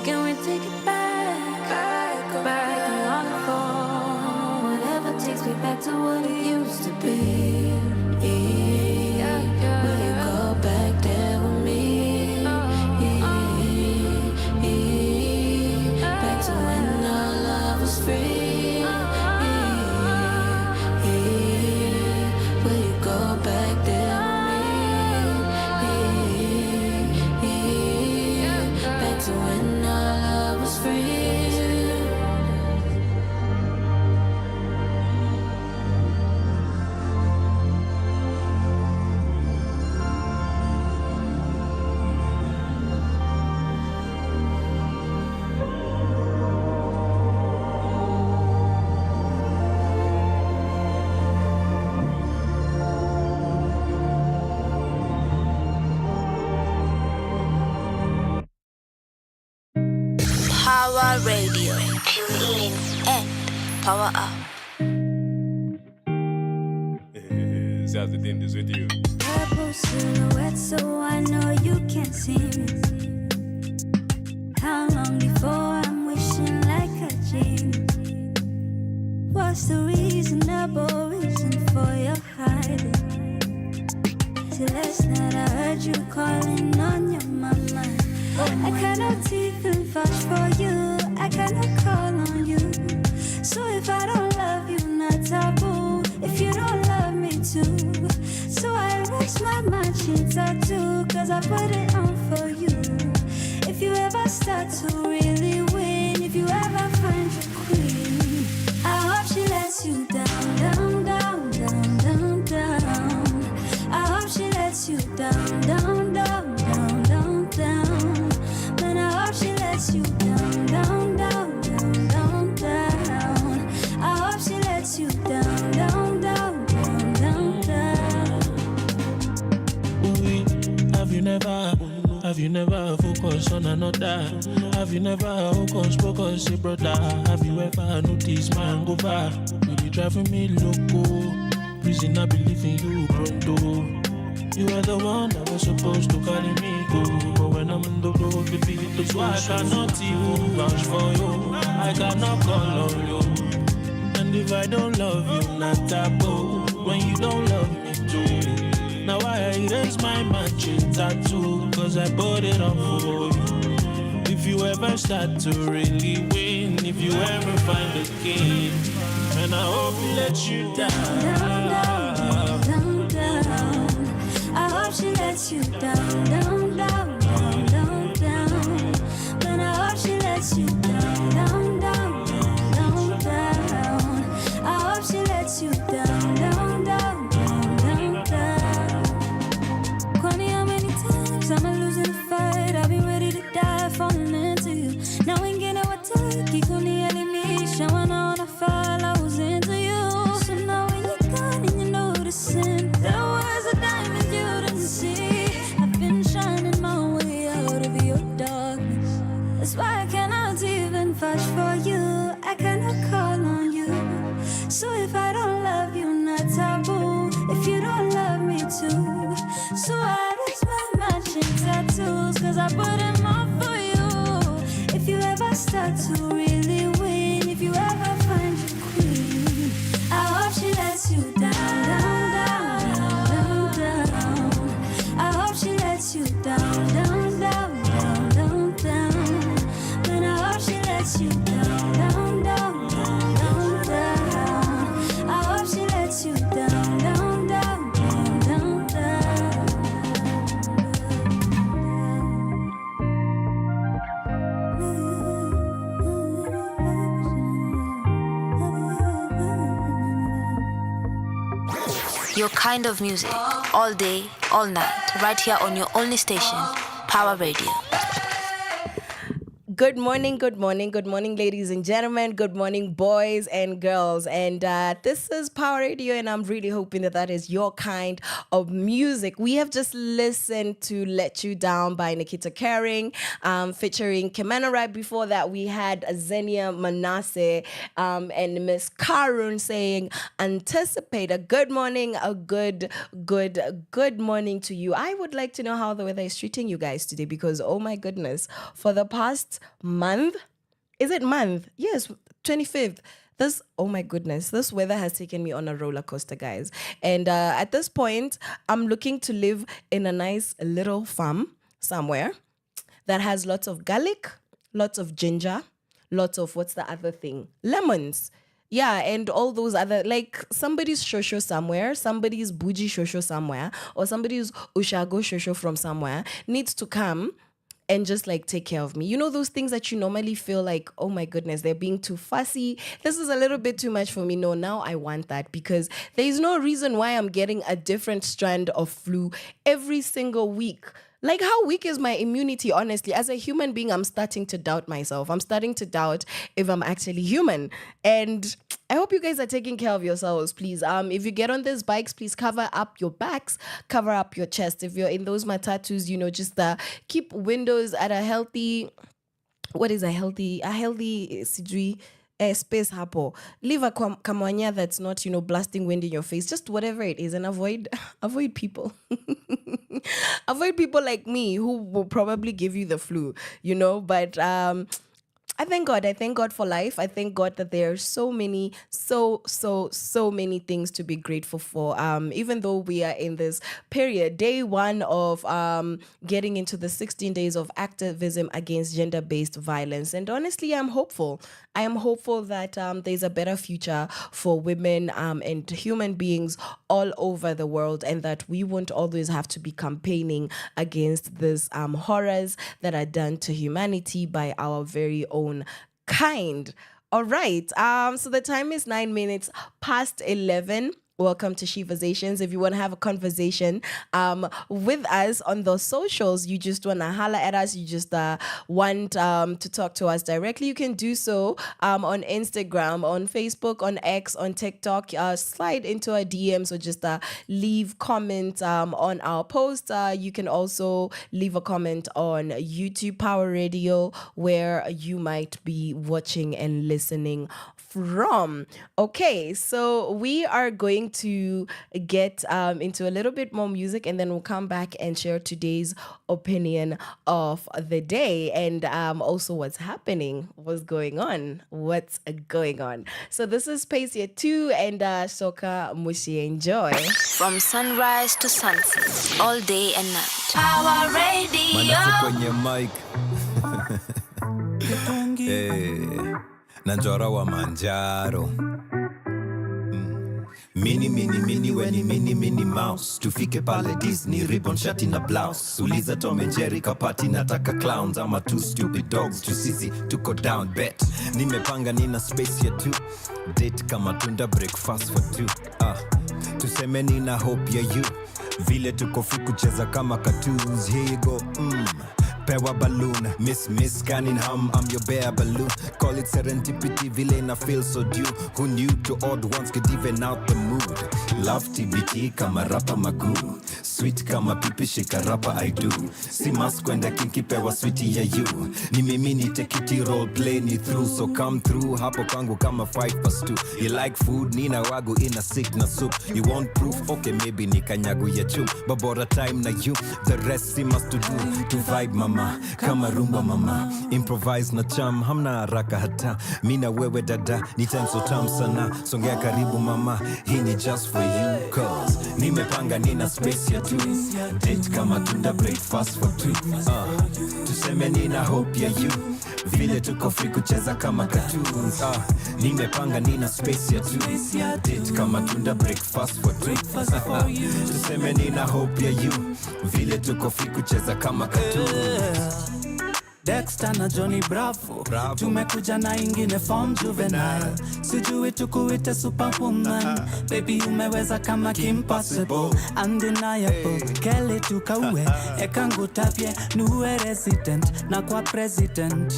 Can we take it back? Back on the phone. Whatever takes me back to what it used to be. Will you go back there with me? Back to when our love was free. Will you go back there with me? Back to when our love was free. Power Radio. Tune in and power up. Saturday is with you. Purple silhouette, so I know you can't see me. How long before I'm wishing like a genie? What's the reasonable reason for your hiding? Till last night I heard you calling on your mama. I cannot even vouch for you, I cannot call on you. So if I don't love you, not taboo. If you don't love me too. So I erase my matching tattoo, cause I put it on for you. If you ever start to really win, if you ever find your queen, I hope she lets you down, down, down, down, down, down. I hope she lets you down, down, down, down, down, down. Man, I hope she lets you down, down, down, down, down, down. I hope she lets you down, down, down, down, down, down. Have you never focused on another? Have you never focused, say brother? Have you ever noticed man go far? You be driving me loco. Reason I believe in you, pronto. You are the one that was supposed to carry me go. But when I'm in the road, baby, that's why I cannot even vouch for you. I cannot call on you. And if I don't love you, not taboo. When you don't love me too. Now I erase my matching tattoo, cause I put it on for you. If you ever start to really win, if you ever find a king, and I hope he lets you down, down, down, down, down. I hope she lets you down, down, down, down, down, down. But I hope she lets you down, down, down, down, down. I hope she lets you down, down, down, down, down, down. Kwani, how many times am I losing the fight? I've been ready to die, falling into you. Now ain't getting what took, kikuni elimisha. When I wanna fall, I was into you. So now when you're gone and you're noticing, there was a diamond you didn't see. I've been shining my way out of your darkness. That's why I cannot even vouch for you. I cannot call on you. So if I don't love you, not taboo. If you don't love me too. So I raise my matching tattoos, cause I put them on for you. If you ever start to really win, if you ever find your queen, I hope she lets you down, down, down, down, down. I hope she lets you down, down, down, down, down, down. But I hope she lets you down, down, down, down, down, down. I hope she lets you down, down, down, down, down, down. Your kind of music, all day, all night, right here on your only station, Power Radio. Good morning, ladies and gentlemen. Good morning, boys and girls. And this is Power Radio, and I'm really hoping that is your kind of music. We have just listened to Let You Down by Nikita Kering, featuring Kimana. Right before that, we had Xenia Manasseh and Miss Karun saying, Anticipate. A good morning, a good morning to you. I would like to know how the weather is treating you guys today, because, oh my goodness, for the past month, is it month? Yes, 25th. Oh my goodness, this weather has taken me on a roller coaster, guys. And at this point, I'm looking to live in a nice little farm somewhere that has lots of garlic, lots of ginger, lots of, what's the other thing? Lemons. Yeah, and all those other, like somebody's shosho somewhere, somebody's bougie shosho somewhere, or somebody's ushago shosho from somewhere needs to come and just like take care of me. You know, those things that you normally feel like, oh my goodness, they're being too fussy. This is a little bit too much for me. No, now I want that, because there is no reason why I'm getting a different strand of flu every single week. Like, how weak is my immunity, honestly? As a human being, I'm starting to doubt myself. I'm starting to doubt if I'm actually human. And I hope you guys are taking care of yourselves, please. If you get on these bikes, please cover up your backs, cover up your chest. If you're in those matatus, you know, just keep windows at a healthy, what is a healthy sidri space hapo. Leave a kamwanya that's not, you know, blasting wind in your face, just whatever it is, and avoid people. Avoid people like me who will probably give you the flu, you know. But I thank God for life. I thank God that there are so many things to be grateful for. Even though we are in this period, day one of getting into the 16 days of activism against gender-based violence. And honestly, I'm hopeful. I am hopeful that there's a better future for women and human beings all over the world, and that we won't always have to be campaigning against these horrors that are done to humanity by our very own kind. All right. So the time is 9 minutes past 11. Welcome to Sheversations. If you want to have a conversation with us on the socials, you just want to holler at us, you just want to talk to us directly, you can do so on Instagram, on Facebook, on X, on TikTok. Slide into our DMs, or just leave comments on our post. You can also leave a comment on YouTube Power Radio, where you might be watching and listening from. Okay, so we are going to get into a little bit more music, and then we'll come back and share today's opinion of the day, and also what's happening, what's going on. So this is Pace Year 2 and Soka Mushi. Enjoy. From sunrise to sunset, all day and night. Power Radio. Kwenye mic. Nanjora wa manjaro. Mini weni mouse. Tufike pale Disney, ribbon shati na blouse. Uliza Tom and Jerry kapati nataka clowns. Ama two stupid dogs, tusisi tuko down bet. Nimepanga nina space ya 2. Date kama tunda, breakfast for 2. Tuseme nina hope ya you. Vile tuko free kucheza kama cartoons. Here you go, Pewa balloon, miss canning hum, I'm your bear balloon. Call it serendipity, villain I feel so due. Who knew to odd ones could even out the mood. Love TBT kama rapa magoo. Sweet kama pipi shika rapa I do. Si mask kwenda kinki pewa sweetie ya you. Ni mimi ni tekiti role play ni through. So come through, hapo kwangu kama 5+2. You like food, nina wagu in a sick na soup. You want proof, okay maybe ni kanyagu ya chum. Babora time na you, the rest si must to do. To vibe mama, kama rumba mama. Improvise na cham, hamna haraka hata. Mina wewe dada, ni time so tam sana. Songea karibu mama, hii ni just for you. Cause nimepanga nina space ya 2. Date kama tunda, breakfast for 2. Tuseme nina hope ya you. Vile tuko free kucheza kama cartoons. Nimepanga nina space ya 2. Date kama tunda, breakfast for 2. Tuseme nina hope ya you. Vile tuko free kucheza kama cartoons. Dexter na Johnny Bravo. Tumekuja na ingine form juvenile. Sijui tukuite superwoman. Baby umeweza kama Kim Possible. Undeniable. Kelly tukaue. Ekangu tapye nuwe resident. Na kwa president.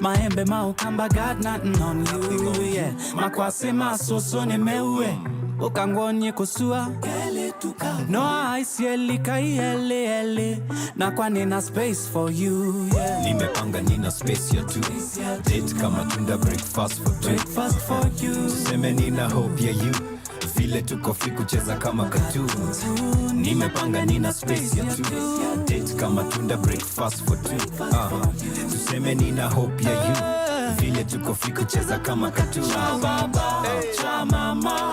Maembe maukamba got nothing on you, yeah. Makwase masoso ni mewe. Ukangonye kusua no aisieli kaiele ele. Na kwa nina space for you, yeah. Nimepanga nina space ya tu. Date kama tunda breakfast for you. Seme nina hope ya you. Vile tuko free kucheza kama cartoons. Nimepanga nina space ya tu. Date kama tunda breakfast for two. Tuseme nina hope ya you. Vile tuko free kucheza kama cartoons. Cha baba, cha mama,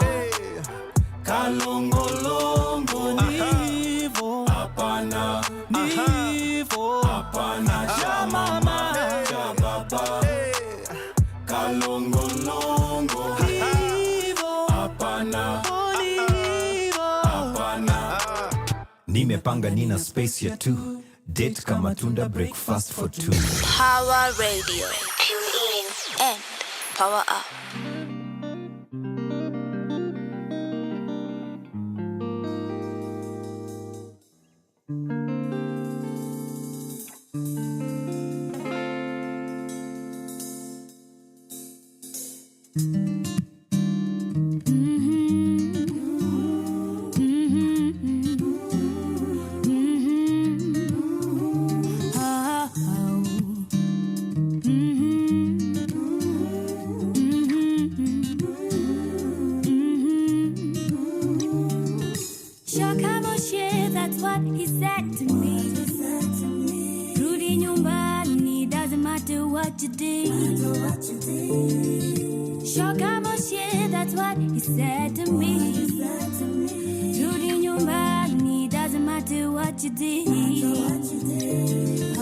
kalongolongo nivo. Apana, nivo. Apana, cha mama, cha baba, kalongolongo nivo. Apana, nivo. Apana. Nimepanga nina space ya tu. Date kama tunda breakfast for two. Power Radio. Tune in and power up. That's what he said to me. Rudi nyumbani, doesn't matter what you did. Shoka Moshe, that's what he said to me. Rudi nyumbani, doesn't matter what you did. What you did.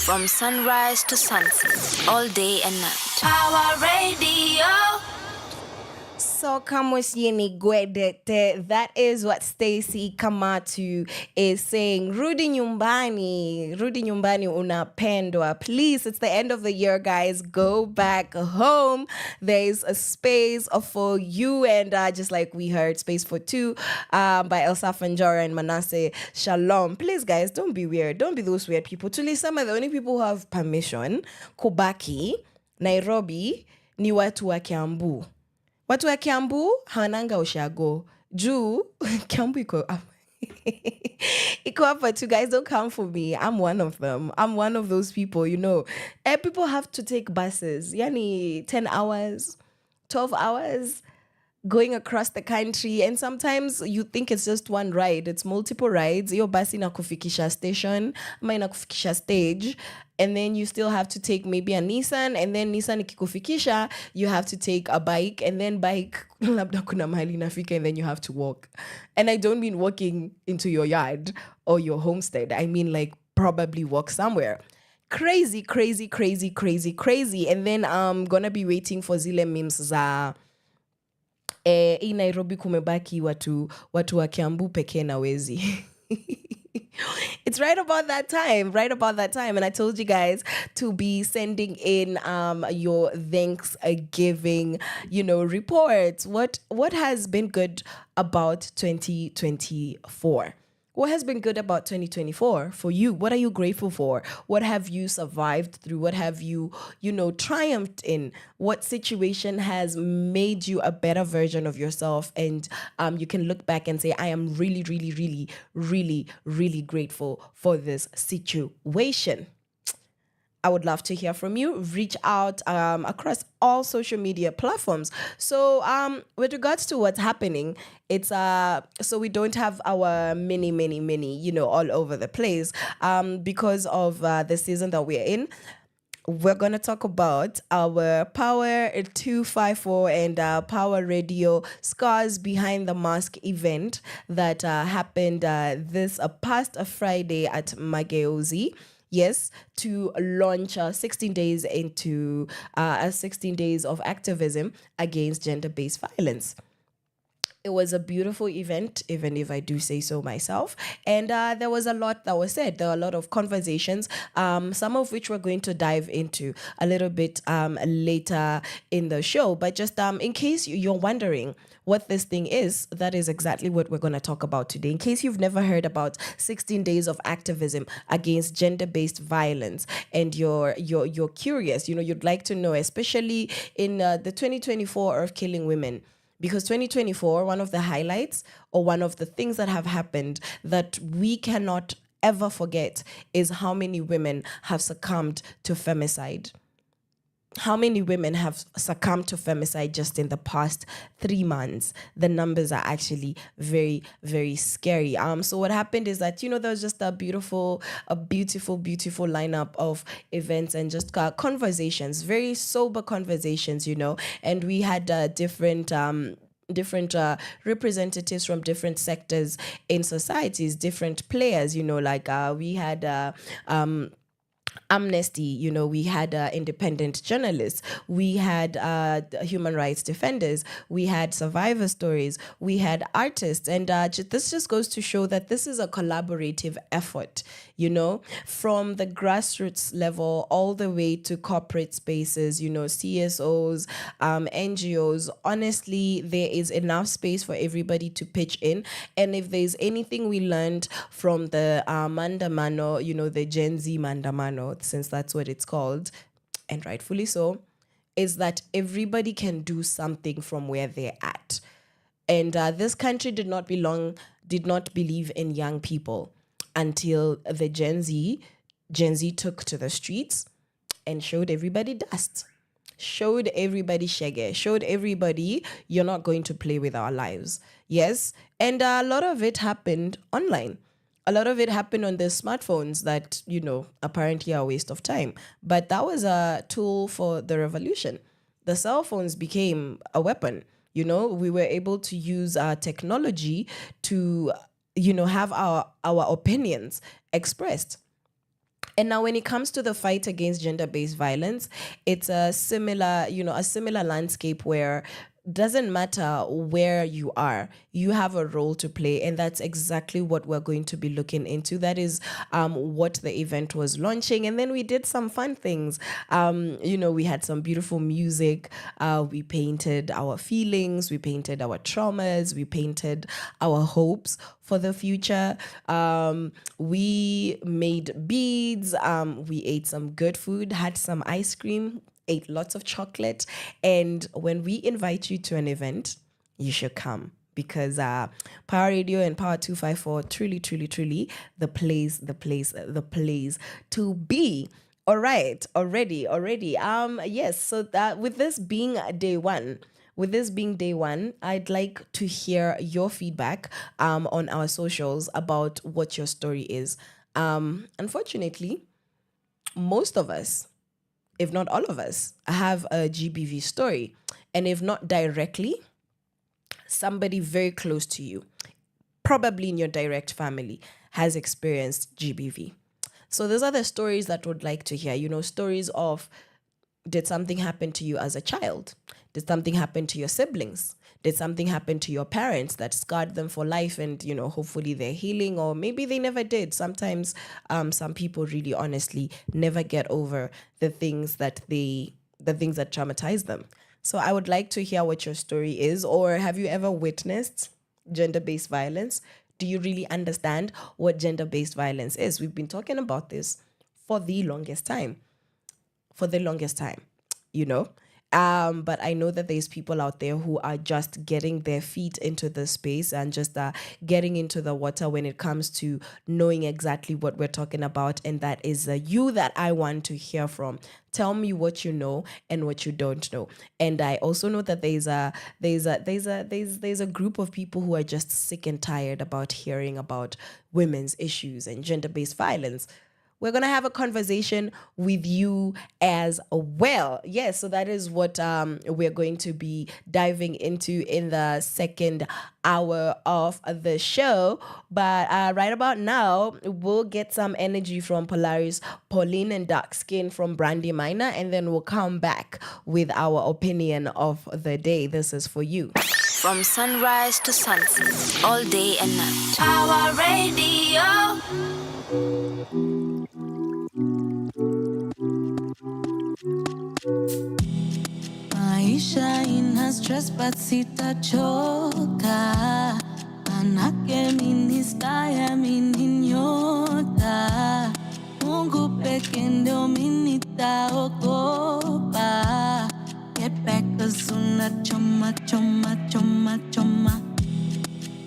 From sunrise to sunset, all day and night. Power Radio. So Kamusieni Gwedete, that is what Stacy Kamatu is saying. Rudi nyumbani unapendwa. Please, it's the end of the year, guys. Go back home. There's a space for you, and just like we heard, space for two by Elsa Fanjara and Manasseh Shalom. Please, guys, don't be weird. Don't be those weird people. Tulisema, the only people who have permission, Kubaki, Nairobi, ni watu wa Kiambu. Watu wa Kiambu hananga ushago. Juu Kiambu iko hapa too, guys. Don't come for me. I'm one of them. I'm one of those people, you know. People have to take buses. Yani 10 hours, 12 hours going across the country, and sometimes you think it's just one ride. It's multiple rides. Your bus inakufikisha station, ama inakufikisha stage, and then you still have to take maybe a Nissan, and then Nissan ikikufikisha, you have to take a bike, and then bike labda kuna mahali nafika, and then you have to walk. And I don't mean walking into your yard or your homestead. I mean like probably walk somewhere. Crazy, crazy, crazy, crazy, crazy. And then I'm gonna be waiting for zile memes za hii Nairobi kumebaki watu wa Kiambu pekee na wezi. It's right about that time. And I told you guys to be sending in your Thanksgiving, reports. What has been good about 2024? What has been good about 2024 for you? What are you grateful for? What have you survived through? What have you, triumphed in? What situation has made you a better version of yourself? And you can look back and say, I am really, really, really, really, really grateful for this situation. I would love to hear from you. Reach out across all social media platforms. So with regards to what's happening, it's so we don't have our mini, all over the place because of the season that we're in. We're going to talk about our Power 254 and Power Radio Scars Behind the Mask event that happened this past Friday at Mageuzi. Yes, to launch 16 days into 16 days of activism against gender-based violence. It was a beautiful event, even if I do say so myself. And there was a lot that was said. There were a lot of conversations, some of which we're going to dive into a little bit later in the show. But just in case you're wondering what this thing is, that is exactly what we're going to talk about today. In case you've never heard about 16 days of activism against gender-based violence and you're curious, you'd like to know, especially in the 2024 of killing women. Because 2024, one of the highlights or one of the things that have happened that we cannot ever forget is how many women have succumbed to femicide. How many women have succumbed to femicide just in the past 3 months? The numbers are actually very, very scary. So what happened is that, there was just a beautiful lineup of events and just conversations, very sober conversations, and we had different representatives from different sectors in societies, different players, we had Amnesty, we had independent journalists, we had human rights defenders, we had survivor stories, we had artists, and this just goes to show that this is a collaborative effort, from the grassroots level all the way to corporate spaces, CSOs, NGOs. Honestly, there is enough space for everybody to pitch in, and if there's anything we learned from the Mandamano, the Gen Z Mandamano, since that's what it's called, and rightfully so, is that everybody can do something from where they're at. And this country did not believe in young people until the Gen Z took to the streets and showed everybody dust, showed everybody shege, showed everybody you're not going to play with our lives. Yes, and a lot of it happened online. A lot of it happened on the smartphones that, apparently are a waste of time. But that was a tool for the revolution. The cell phones became a weapon. We were able to use technology to, have our opinions expressed. And now when it comes to the fight against gender-based violence, it's a similar landscape where doesn't matter where you are, you have a role to play, and that's exactly what we're going to be looking into. That is what the event was launching, and then we did some fun things. We had some beautiful music. We painted our feelings, we painted our traumas, we painted our hopes for the future. We made beads. We ate some good food, had some ice cream, ate lots of chocolate. And when we invite you to an event, you should come, because Power Radio and Power 254, truly, truly, truly the place to be. All right, already. Yes, so that with this being day one, I'd like to hear your feedback on our socials about what your story is. Unfortunately, most of us, if not all of us, have a GBV story. And if not directly, somebody very close to you, probably in your direct family, has experienced GBV. So those are the stories that I would like to hear. Stories of, did something happen to you as a child? Did something happen to your siblings? Did something happen to your parents that scarred them for life, and hopefully they're healing, or maybe they never did. Sometimes some people really honestly never get over the things that traumatize them. So I would like to hear what your story is. Or have you ever witnessed gender-based violence? Do you really understand what gender-based violence is? We've been talking about this for the longest time. But I know that there's people out there who are just getting their feet into the space and just getting into the water when it comes to knowing exactly what we're talking about. And that is you that I want to hear from. Tell me what you know and what you don't know. And I also know that there's a group of people who are just sick and tired about hearing about women's issues and gender-based violence. We're going to have a conversation with you as well. Yes, so that is what we're going to be diving into in the second hour of the show. But right about now, we'll get some energy from Polaris, Pauline, and Dark Skin from Brandy Minor, and then we'll come back with our opinion of the day. This is for you. From sunrise to sunset, all day and night. Power Radio. Maisha ina stress but sitachoka, manake mimi staya mimi nyota, Mungu peke ndio mimi nitaogopa, kepeka zuna choma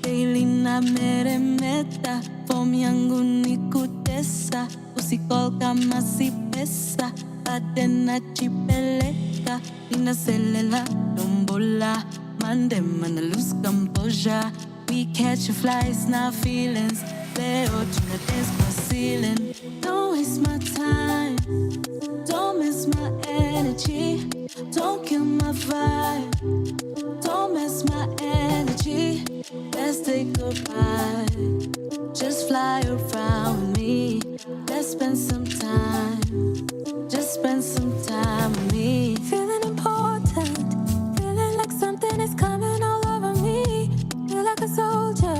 daily na meremeta, form yangu ni kutesa, usikol kama si pesa, badena chipeleka, inaselela dombola, mande mana lose composure, we catch flies, now feelings, leo tuna dance for ceiling, don't waste my time, don't miss my energy, don't kill my vibe, don't miss my energy, let's say goodbye, just fly around me, let's spend some time, just spend some time with me, feeling important, feeling like something is coming all over me, feel like a soldier,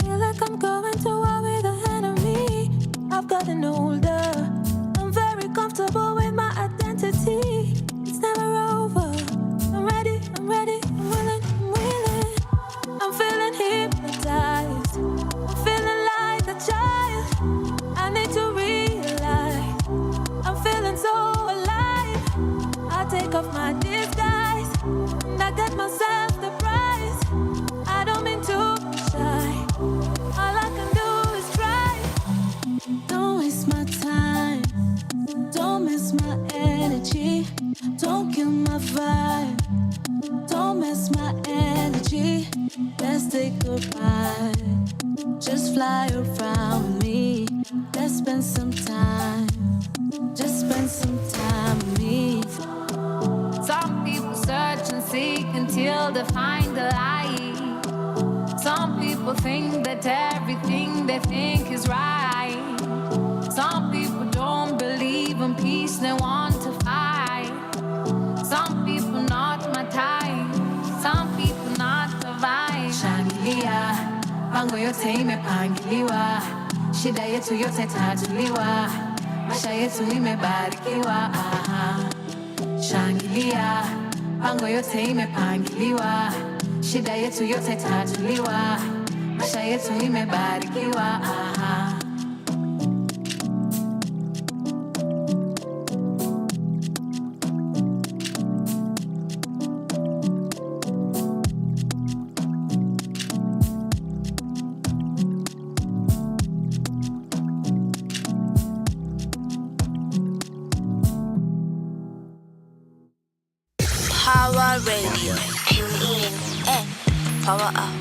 feel like I'm going to war with the enemy, I've gotten older, I'm very comfortable with my identity, it's never over, I'm ready, I'm willing, I'm feeling hypnotized, I'm feeling like a child, I need to realize, I'm feeling so alive, I take off my disguise, and I get myself the prize, I don't mean to be shy, all I can do is try, don't waste my time, don't miss my energy, don't kill my vibe, don't miss my energy, let's say goodbye, just fly around with me, let's spend some time, just spend some time with me. Some people search and seek until they find the light. Some people think that everything they think is right. Some people don't want peace, they want to fight. Some people not my type, some people not the vibe. Shangilia, pango yote imepangiliwa, shida yetu yote tatuliwa, maisha yetu imebarikiwa. Shangilia, pango yote imepangiliwa, shida yetu yote tatuliwa, maisha yetu imebarikiwa. Power Radio. Tune in and power up.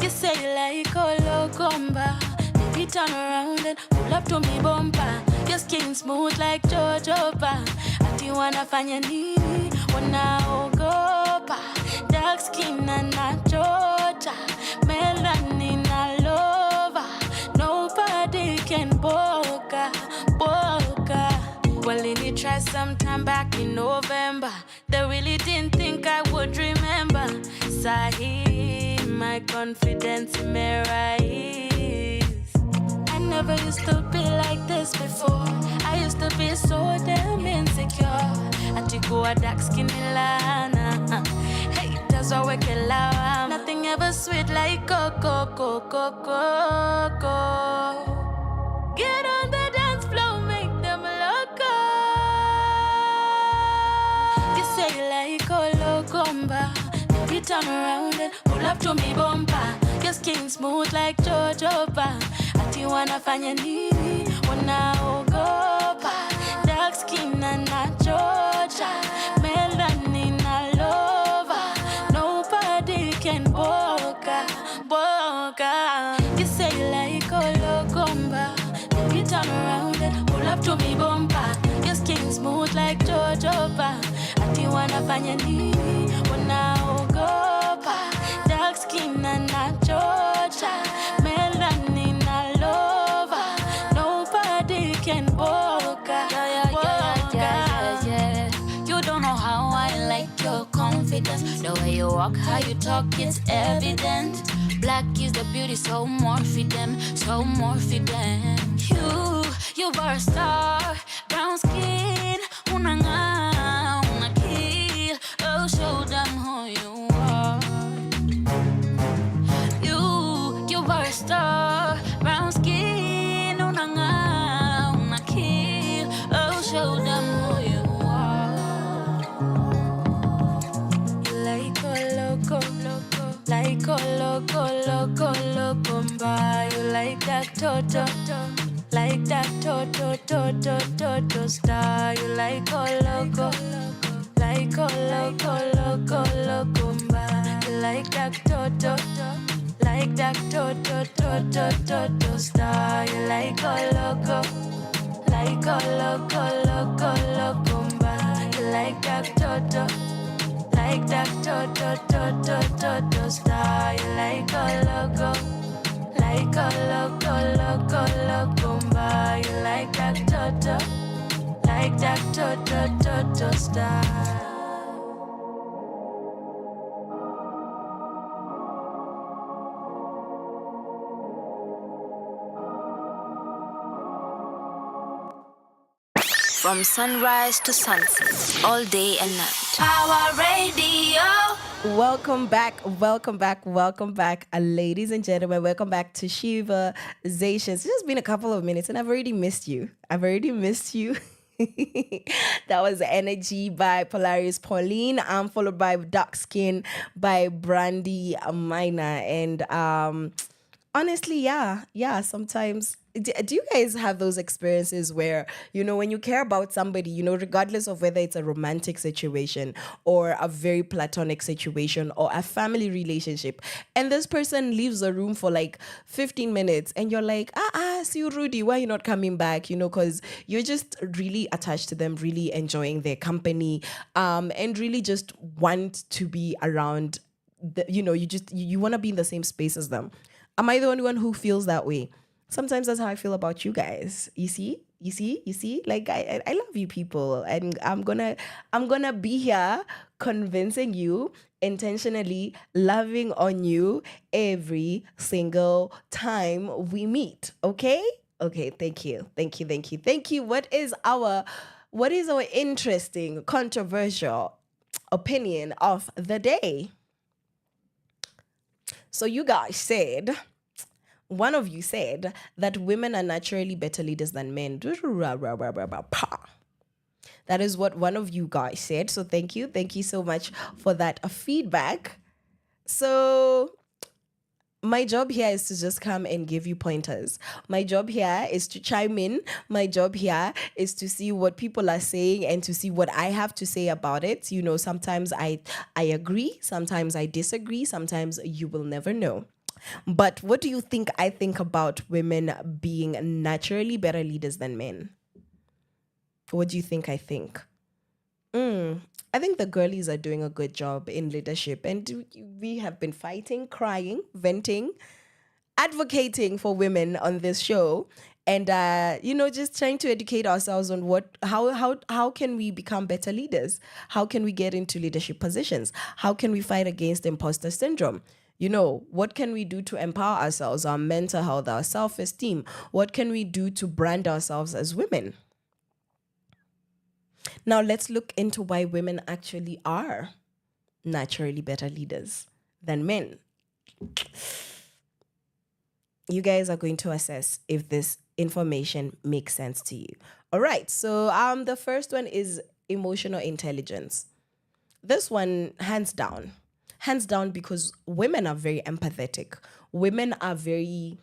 You say you like all comba. Baby, turn around and pull up to me bumper. Your skin smooth like jojoba. Ati wanafanya nini? Wanaogopa. Dark skin na nachocha. Melanin na lova. Nobody can boka. Well, they tried sometime back in November. They really didn't think I would remember. Sahi, my confidence in my rise. I never used to be like this before. I used to be so damn insecure. Atikuwa dark skin ilana. Haters are working loud. Nothing ever sweet like coco. Get on the dance floor, make them loco. You say you like all comba. Baby, turn around and pull up to me bumper. Your skin smooth like jojoba. Ati wanafanya nini? Wanaogopa. Dark skin na nachocha. Melanin na lova. Nobody can boka. You say you like all comba. Baby, turn around and pull up to me bumper. Your skin smooth like jojoba. Ati wanafanya nini? Wanaogopa. Dark skin na nachocha. Melanin na lova. Nobody can boka. You don't know how I like your confidence. The way you walk, how you talk, it's evident. Black is the beauty, so more for them, so more for them. You are a star, brown skin, una kill. Oh, show them who you are. You are a star, brown skin, una kill. Oh, show them who you are. You like a loco. Like a loco, you like that toto, like that toto star. You like a loco, like a loco, you like that toto, like that toto star. You like a loco, like a loco, you like that toto. Like that toto star. You like a loco, mba. You like that toto star. From sunrise to sunset, all day and night. Power Radio. Welcome back, ladies and gentlemen. Welcome back to Sheversations. It's just been a couple of minutes and I've already missed you. That was Energy by Polaris Pauline. Followed by Dark Skin by Brandy Minor. And honestly, yeah, sometimes. Do you guys have those experiences where, when you care about somebody, regardless of whether it's a romantic situation or a very platonic situation or a family relationship, and this person leaves the room for like 15 minutes and you're like, see you, Rudy, why are you not coming back? Because you're just really attached to them, really enjoying their company, and really just want to be around you want to be in the same space as them. Am I the only one who feels that way? Sometimes that's how I feel about you guys. You see, like I love you people, and I'm gonna be here convincing you, intentionally loving on you every single time we meet. Okay, thank you. What is our interesting, controversial opinion of the day? So you guys said, one of you said that women are naturally better leaders than men. That is what one of you guys said. So thank you so much for that feedback. So my job here is to just come and give you pointers. My job here is to chime in. My job here is to see what people are saying and to see what I have to say about it. Sometimes I agree, sometimes I disagree, sometimes you will never know. But what do you think I think about women being naturally better leaders than men? What do you think I think? I think the girlies are doing a good job in leadership, and we have been fighting, crying, venting, advocating for women on this show, and just trying to educate ourselves on how can we become better leaders? How can we get into leadership positions? How can we fight against imposter syndrome? What can we do to empower ourselves, our mental health, our self-esteem? What can we do to brand ourselves as women? Now let's look into why women actually are naturally better leaders than men. You guys are going to assess if this information makes sense to you. All right, so the first one is emotional intelligence. This one, hands down, because women are very empathetic. Women are very,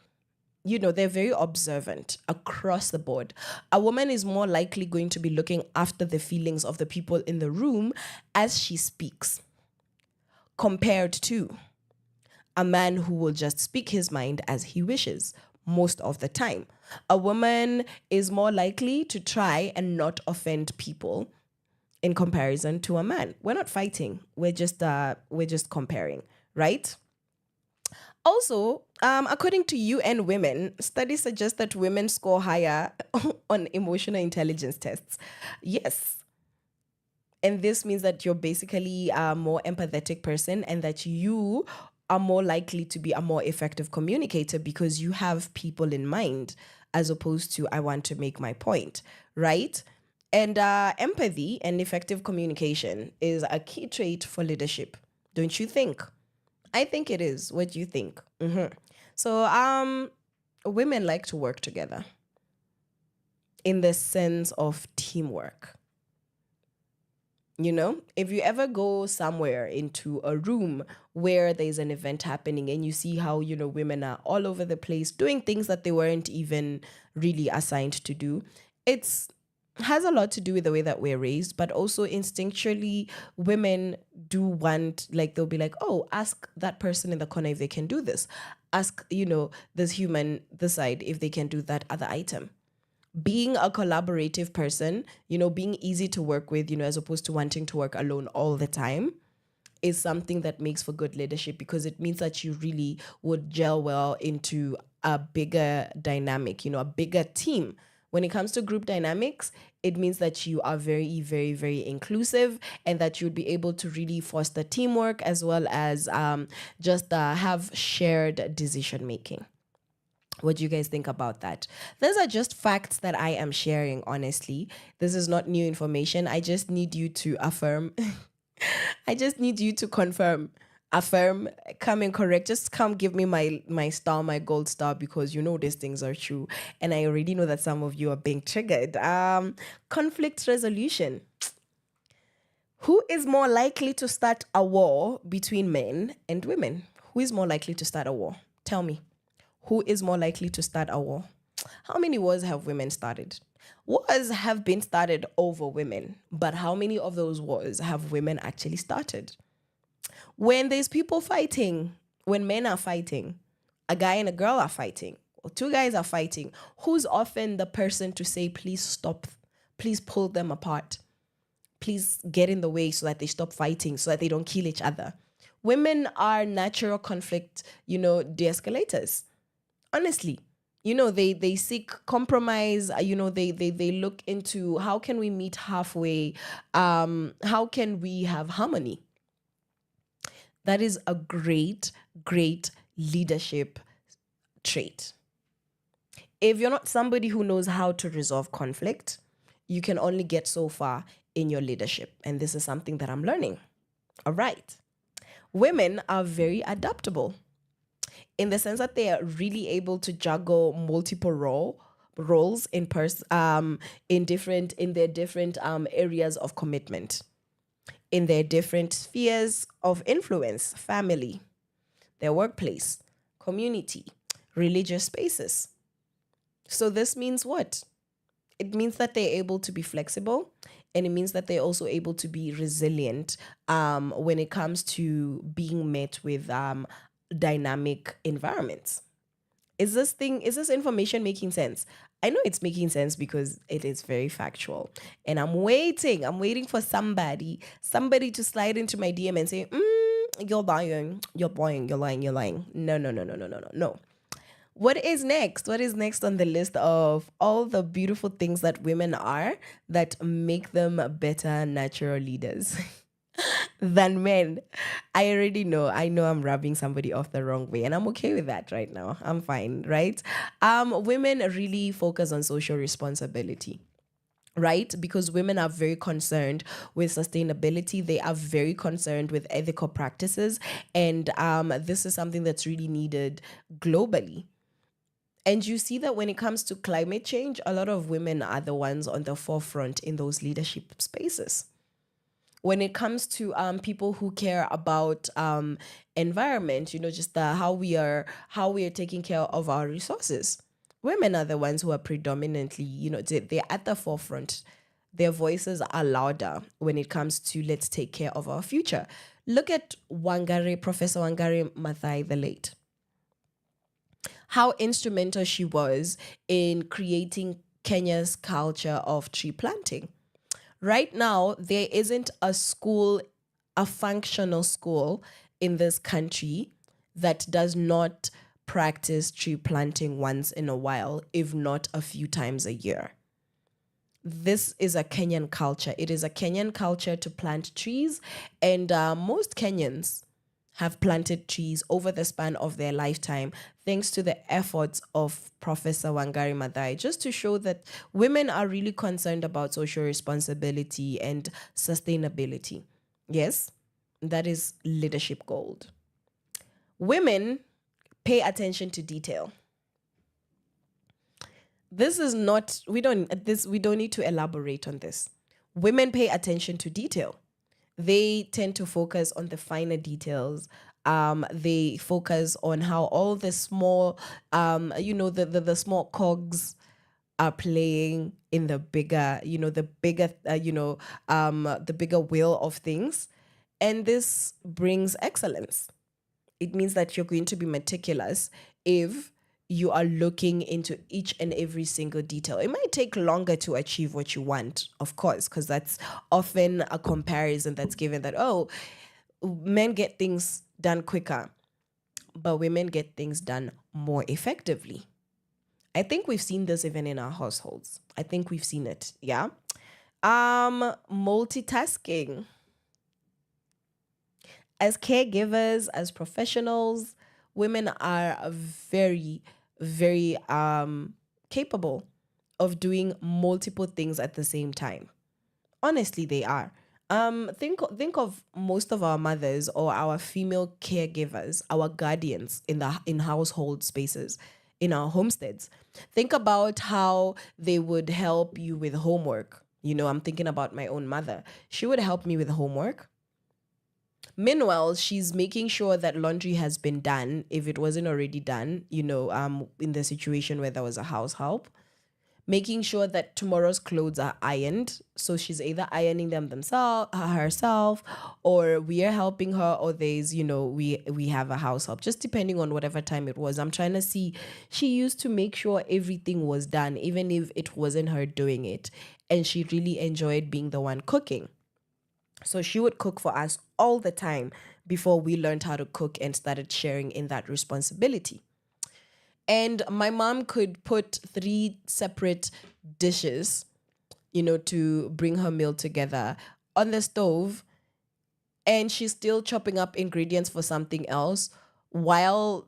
they're very observant across the board. A woman is more likely going to be looking after the feelings of the people in the room as she speaks, compared to a man who will just speak his mind as he wishes most of the time. A woman is more likely to try and not offend people in comparison to a man. We're not fighting. We're just comparing, right? Also, according to UN Women, studies suggest that women score higher on emotional intelligence tests. Yes. And this means that you're basically a more empathetic person, and that you are more likely to be a more effective communicator because you have people in mind, as opposed to I want to make my point, right? And empathy and effective communication is a key trait for leadership, don't you think? I think it is. What do you think? So women like to work together in the sense of teamwork. If you ever go somewhere into a room where there's an event happening and you see how, women are all over the place doing things that they weren't even really assigned to do, has a lot to do with the way that we're raised, but also instinctually women do want, like, they'll be like, oh, ask that person in the corner if they can do this. Ask, this human this side if they can do that other item. Being a collaborative person, being easy to work with, as opposed to wanting to work alone all the time, is something that makes for good leadership, because it means that you really would gel well into a bigger dynamic, a bigger team. When it comes to group dynamics, it means that you are very, very, very inclusive, and that you'd be able to really foster teamwork, as well as have shared decision making. What do you guys think about that? Those are just facts that I am sharing, honestly. This is not new information. I just need you to affirm. I just need you to confirm. Affirm, come and correct. Just come give me my star, my gold star, because these things are true. And I already know that some of you are being triggered. Conflict resolution. Who is more likely to start a war between men and women? Who is more likely to start a war? Tell me. Who is more likely to start a war? How many wars have women started? Wars have been started over women, but how many of those wars have women actually started? When there's people fighting, when men are fighting, a guy and a girl are fighting, or two guys are fighting, who's often the person to say, please stop, please pull them apart, please get in the way so that they stop fighting, so that they don't kill each other? Women are natural conflict, de-escalators. Honestly, they seek compromise. They look into how can we meet halfway. How can we have harmony? That is a great, great leadership trait. If you're not somebody who knows how to resolve conflict, you can only get so far in your leadership. And this is something that I'm learning. All right. Women are very adaptable in the sense that they are really able to juggle multiple roles in their different areas of commitment, in their different spheres of influence, family, their workplace, community, religious spaces. So this means what? It means that they're able to be flexible, and it means that they're also able to be resilient when it comes to being met with dynamic environments. Is this information making sense? I know it's making sense because it is very factual. And I'm waiting for somebody to slide into my DM and say, you're lying. No. What is next? What is next on the list of all the beautiful things that women are that make them better natural leaders than men? I already know. I know I'm rubbing somebody off the wrong way, and I'm okay with that right now. I'm fine, right? Women really focus on social responsibility. Right? Because women are very concerned with sustainability. They are very concerned with ethical practices. And this is something that's really needed globally. And you see that when it comes to climate change, a lot of women are the ones on the forefront in those leadership spaces. When it comes to people who care about environment, just how we are taking care of our resources, women are the ones who are predominantly, they're at the forefront. Their voices are louder when it comes to let's take care of our future. Look at Professor Wangari Maathai the late. How instrumental she was in creating Kenya's culture of tree planting. Right now, there isn't a functional school in this country that does not practice tree planting once in a while, if not a few times a year. This is a Kenyan culture. It is a Kenyan culture to plant trees, and most Kenyans have planted trees over the span of their lifetime, thanks to the efforts of Professor Wangari Maathai, just to show that women are really concerned about social responsibility and sustainability. Yes, that is leadership gold. Women pay attention to detail. We don't need to elaborate on this. Women pay attention to detail. They tend to focus on the finer details. They focus on how all the small, the small cogs are playing in the bigger, the bigger wheel of things. And this brings excellence. It means that you're going to be meticulous if you are looking into each and every single detail. It might take longer to achieve what you want, of course, because that's often a comparison that's given that, men get things done quicker, but women get things done more effectively. I think we've seen this even in our households. I think we've seen it, yeah? Multitasking. As caregivers, as professionals, women are very, very capable of doing multiple things at the same time. Honestly, they are. Think of most of our mothers or our female caregivers, our guardians in household spaces, in our homesteads. Think about how they would help you with homework. I'm thinking about my own mother. She would help me with homework. Meanwhile, she's making sure that laundry has been done, if it wasn't already done, in the situation where there was a house help. Making sure that tomorrow's clothes are ironed. So she's either ironing them herself, or we are helping her, or there's, we have a house help, just depending on whatever time it was. I'm trying to see, she used to make sure everything was done, even if it wasn't her doing it. And she really enjoyed being the one cooking. So she would cook for us all the time before we learned how to cook and started sharing in that responsibility. And my mom could put 3 separate dishes, to bring her meal together on the stove, and she's still chopping up ingredients for something else while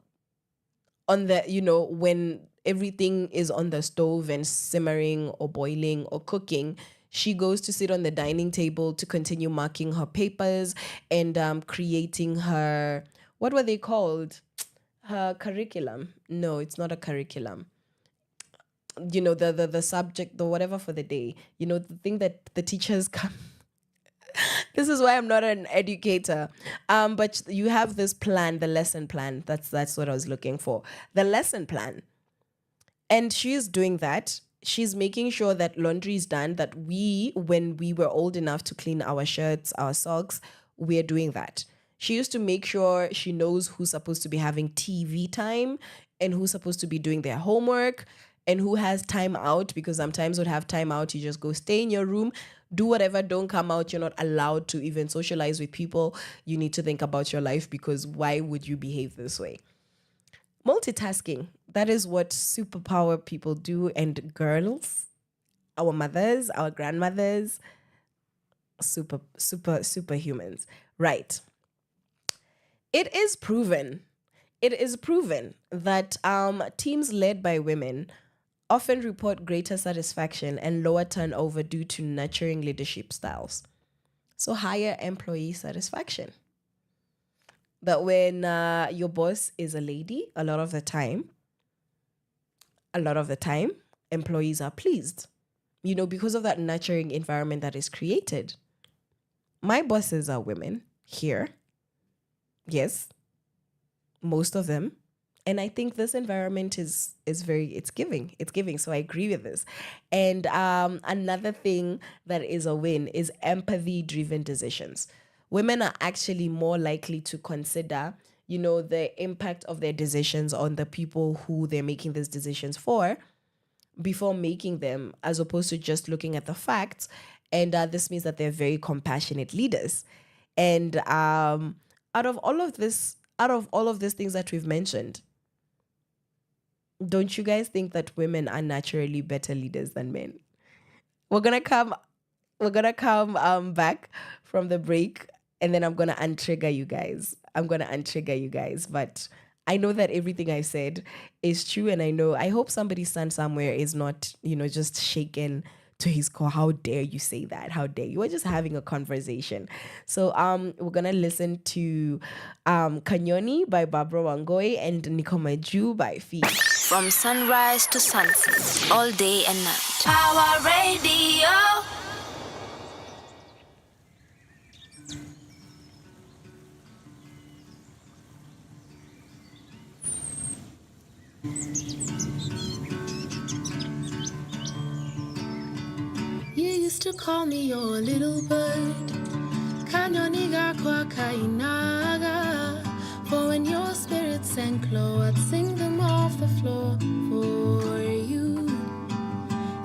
on the, when everything is on the stove and simmering or boiling or cooking, she goes to sit on the dining table to continue marking her papers and creating her, what were they called? Her curriculum. No, it's not a curriculum. The subject, the whatever for the day, the thing that the teachers come. This is why I'm not an educator. But you have this plan, the lesson plan. That's what I was looking for. The lesson plan. And she is doing that. She's making sure that laundry is done, that when we were old enough to clean our shirts, our socks, we're doing that. She used to make sure she knows who's supposed to be having TV time and who's supposed to be doing their homework and who has time out, because sometimes would have time out, you just go stay in your room, do whatever, don't come out. You're not allowed to even socialize with people. You need to think about your life, because why would you behave this way? Multitasking, that is what superpower people do. And girls, our mothers, our grandmothers, superhumans, right? It is proven that teams led by women often report greater satisfaction and lower turnover due to nurturing leadership styles. So higher employee satisfaction. That when your boss is a lady, a lot of the time, employees are pleased, because of that nurturing environment that is created. My bosses are women here. Yes, most of them. And I think this environment is it's giving. So I agree with this. And another thing that is a win is empathy-driven decisions. Women are actually more likely to consider, the impact of their decisions on the people who they're making these decisions for before making them, as opposed to just looking at the facts. And this means that they're very compassionate leaders. And out of all of these things that we've mentioned, don't you guys think that women are naturally better leaders than men? We're gonna come back from the break, and then I'm gonna untrigger you guys. But I know that everything I said is true, and I hope somebody's son somewhere is not, just shaken to his core. How dare you say that? How dare you? We're just having a conversation. So we're gonna listen to Kanyoni by Barbara Wangoi and Nikomaju by Fee. From sunrise to sunset, all day and night. Power Radio. You used to call me your little bird, Kanyoniga kwa kainaga. For when your spirits sank low, I'd sing them off the floor for you.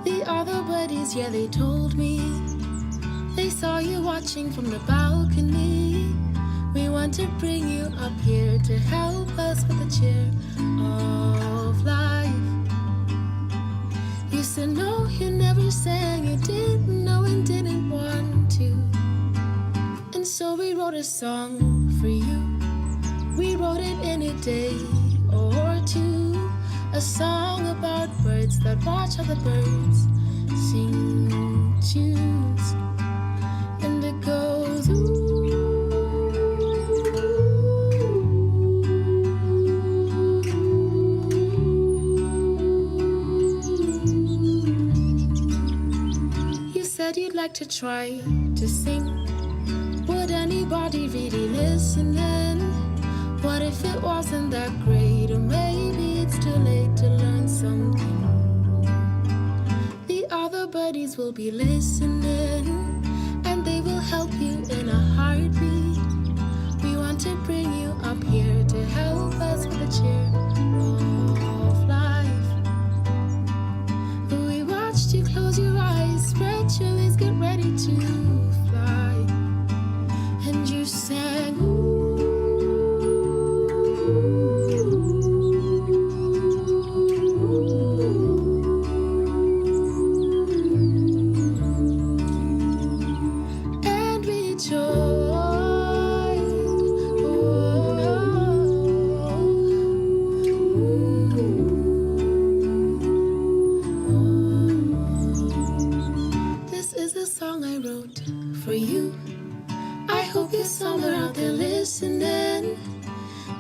The other buddies, yeah, they told me they saw you watching from the balcony. We want to bring you up here to help us with the cheer of life. You said no, you never sang, you didn't know and didn't want to. And so we wrote a song for you. We wrote it in a day or two. A song about birds that watch other birds sing tunes. And it goes ooh. You said you'd like to try to sing. Would anybody really listen then? What if it wasn't that great? Or maybe it's too late to learn something. The other buddies will be listening, and they will help you in a heartbeat. We want to bring you up here to help us with the cheer of life. We watched you close your eyes, spread your wings, get ready to fly.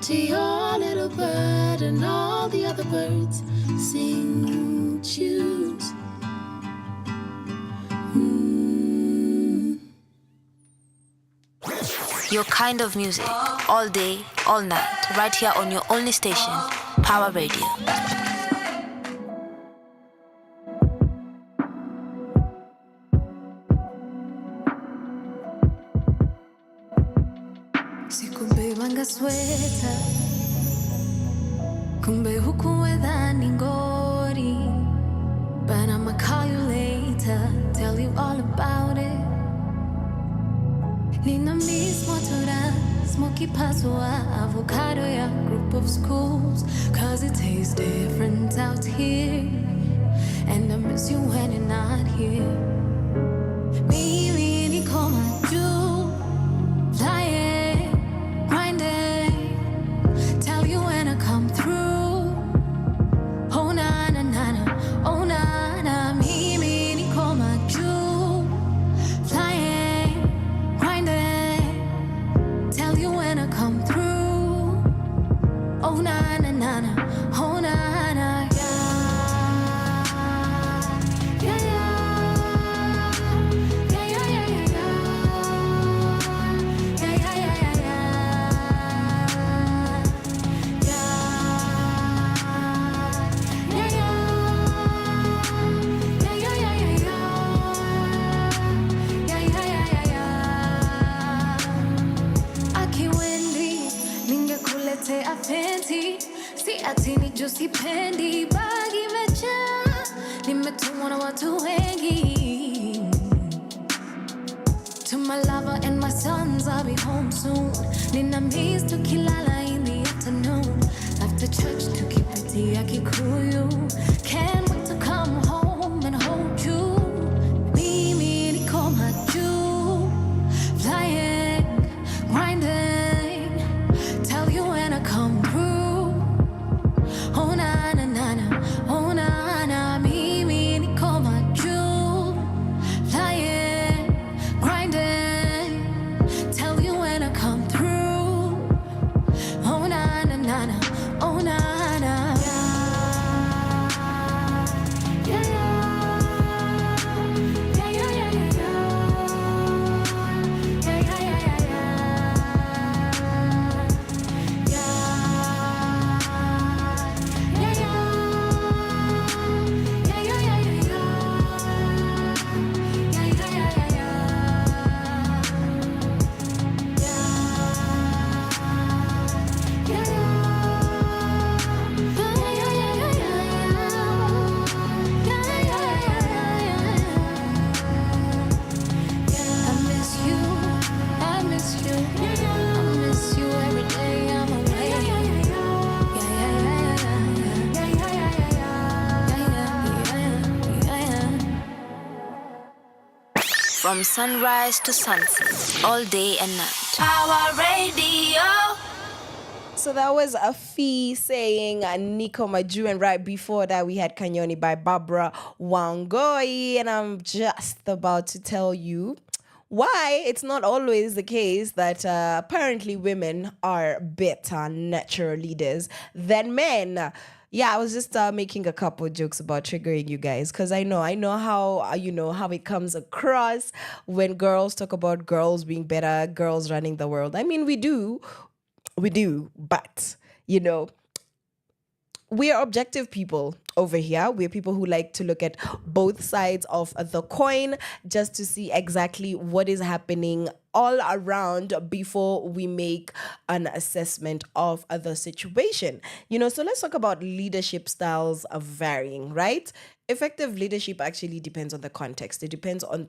To your little bird and all the other birds sing, choose. Your kind of music, all day, all night, right here on your only station, Power Radio. Si kumbe wangasweta, kumbe hukuweza ningori. But I'ma call you later, tell you all about it. Nina mismo tura, smoky pasua, avocado ya group of schools. Cause it tastes different out here. And I miss you when you're not here. Mimi ni koma juu, flying, grinding. Tell you when I come through. Oh na na na na, oh na na. Mimi ni koma juu, flying, grinding. Tell you when I come through. Oh na na na na, oh na na. Yeah, yeah, yeah, yeah, yeah, yeah, yeah, yeah, yeah, yeah, yeah, yeah, yeah, yeah. Akiwendi ningekuletea fenti, si ati ni juicy pendi, bagi imejaa, nimetumwa na watu wengi. To my lover and my sons, I'll be home soon. Nina miss tukilala in the afternoon. After church tukipiti ya Kikuyu. Can't wait to come home and hold you. Mimi ni koma juu, flying, grinding. Tell you when I come through. Oh na na na na, oh na na. Mimi ni koma juu, flying, grinding. Tell you when I come through. Oh na na na na, oh na na. Yeah, yeah, yeah, yeah, yeah, yeah, yeah, yeah, yeah, yeah, yeah, yeah, yeah, yeah, yeah, yeah, yeah, From sunrise to sunset, all day and night. Power Radio. So that was a fee saying Nico Maju, and right before that we had Kanyoni by Barbara Wangoi, and I'm just about to tell you why it's not always the case that apparently women are better natural leaders than men. Yeah, I was just making a couple of jokes about triggering you guys, because I know how how it comes across when girls talk about girls being better, girls running the world. I mean, we do, but we are objective people over here. We're people who like to look at both sides of the coin just to see exactly what is happening all around before we make an assessment of the situation. So let's talk about leadership styles of varying, right? Effective leadership actually depends on the context. It depends on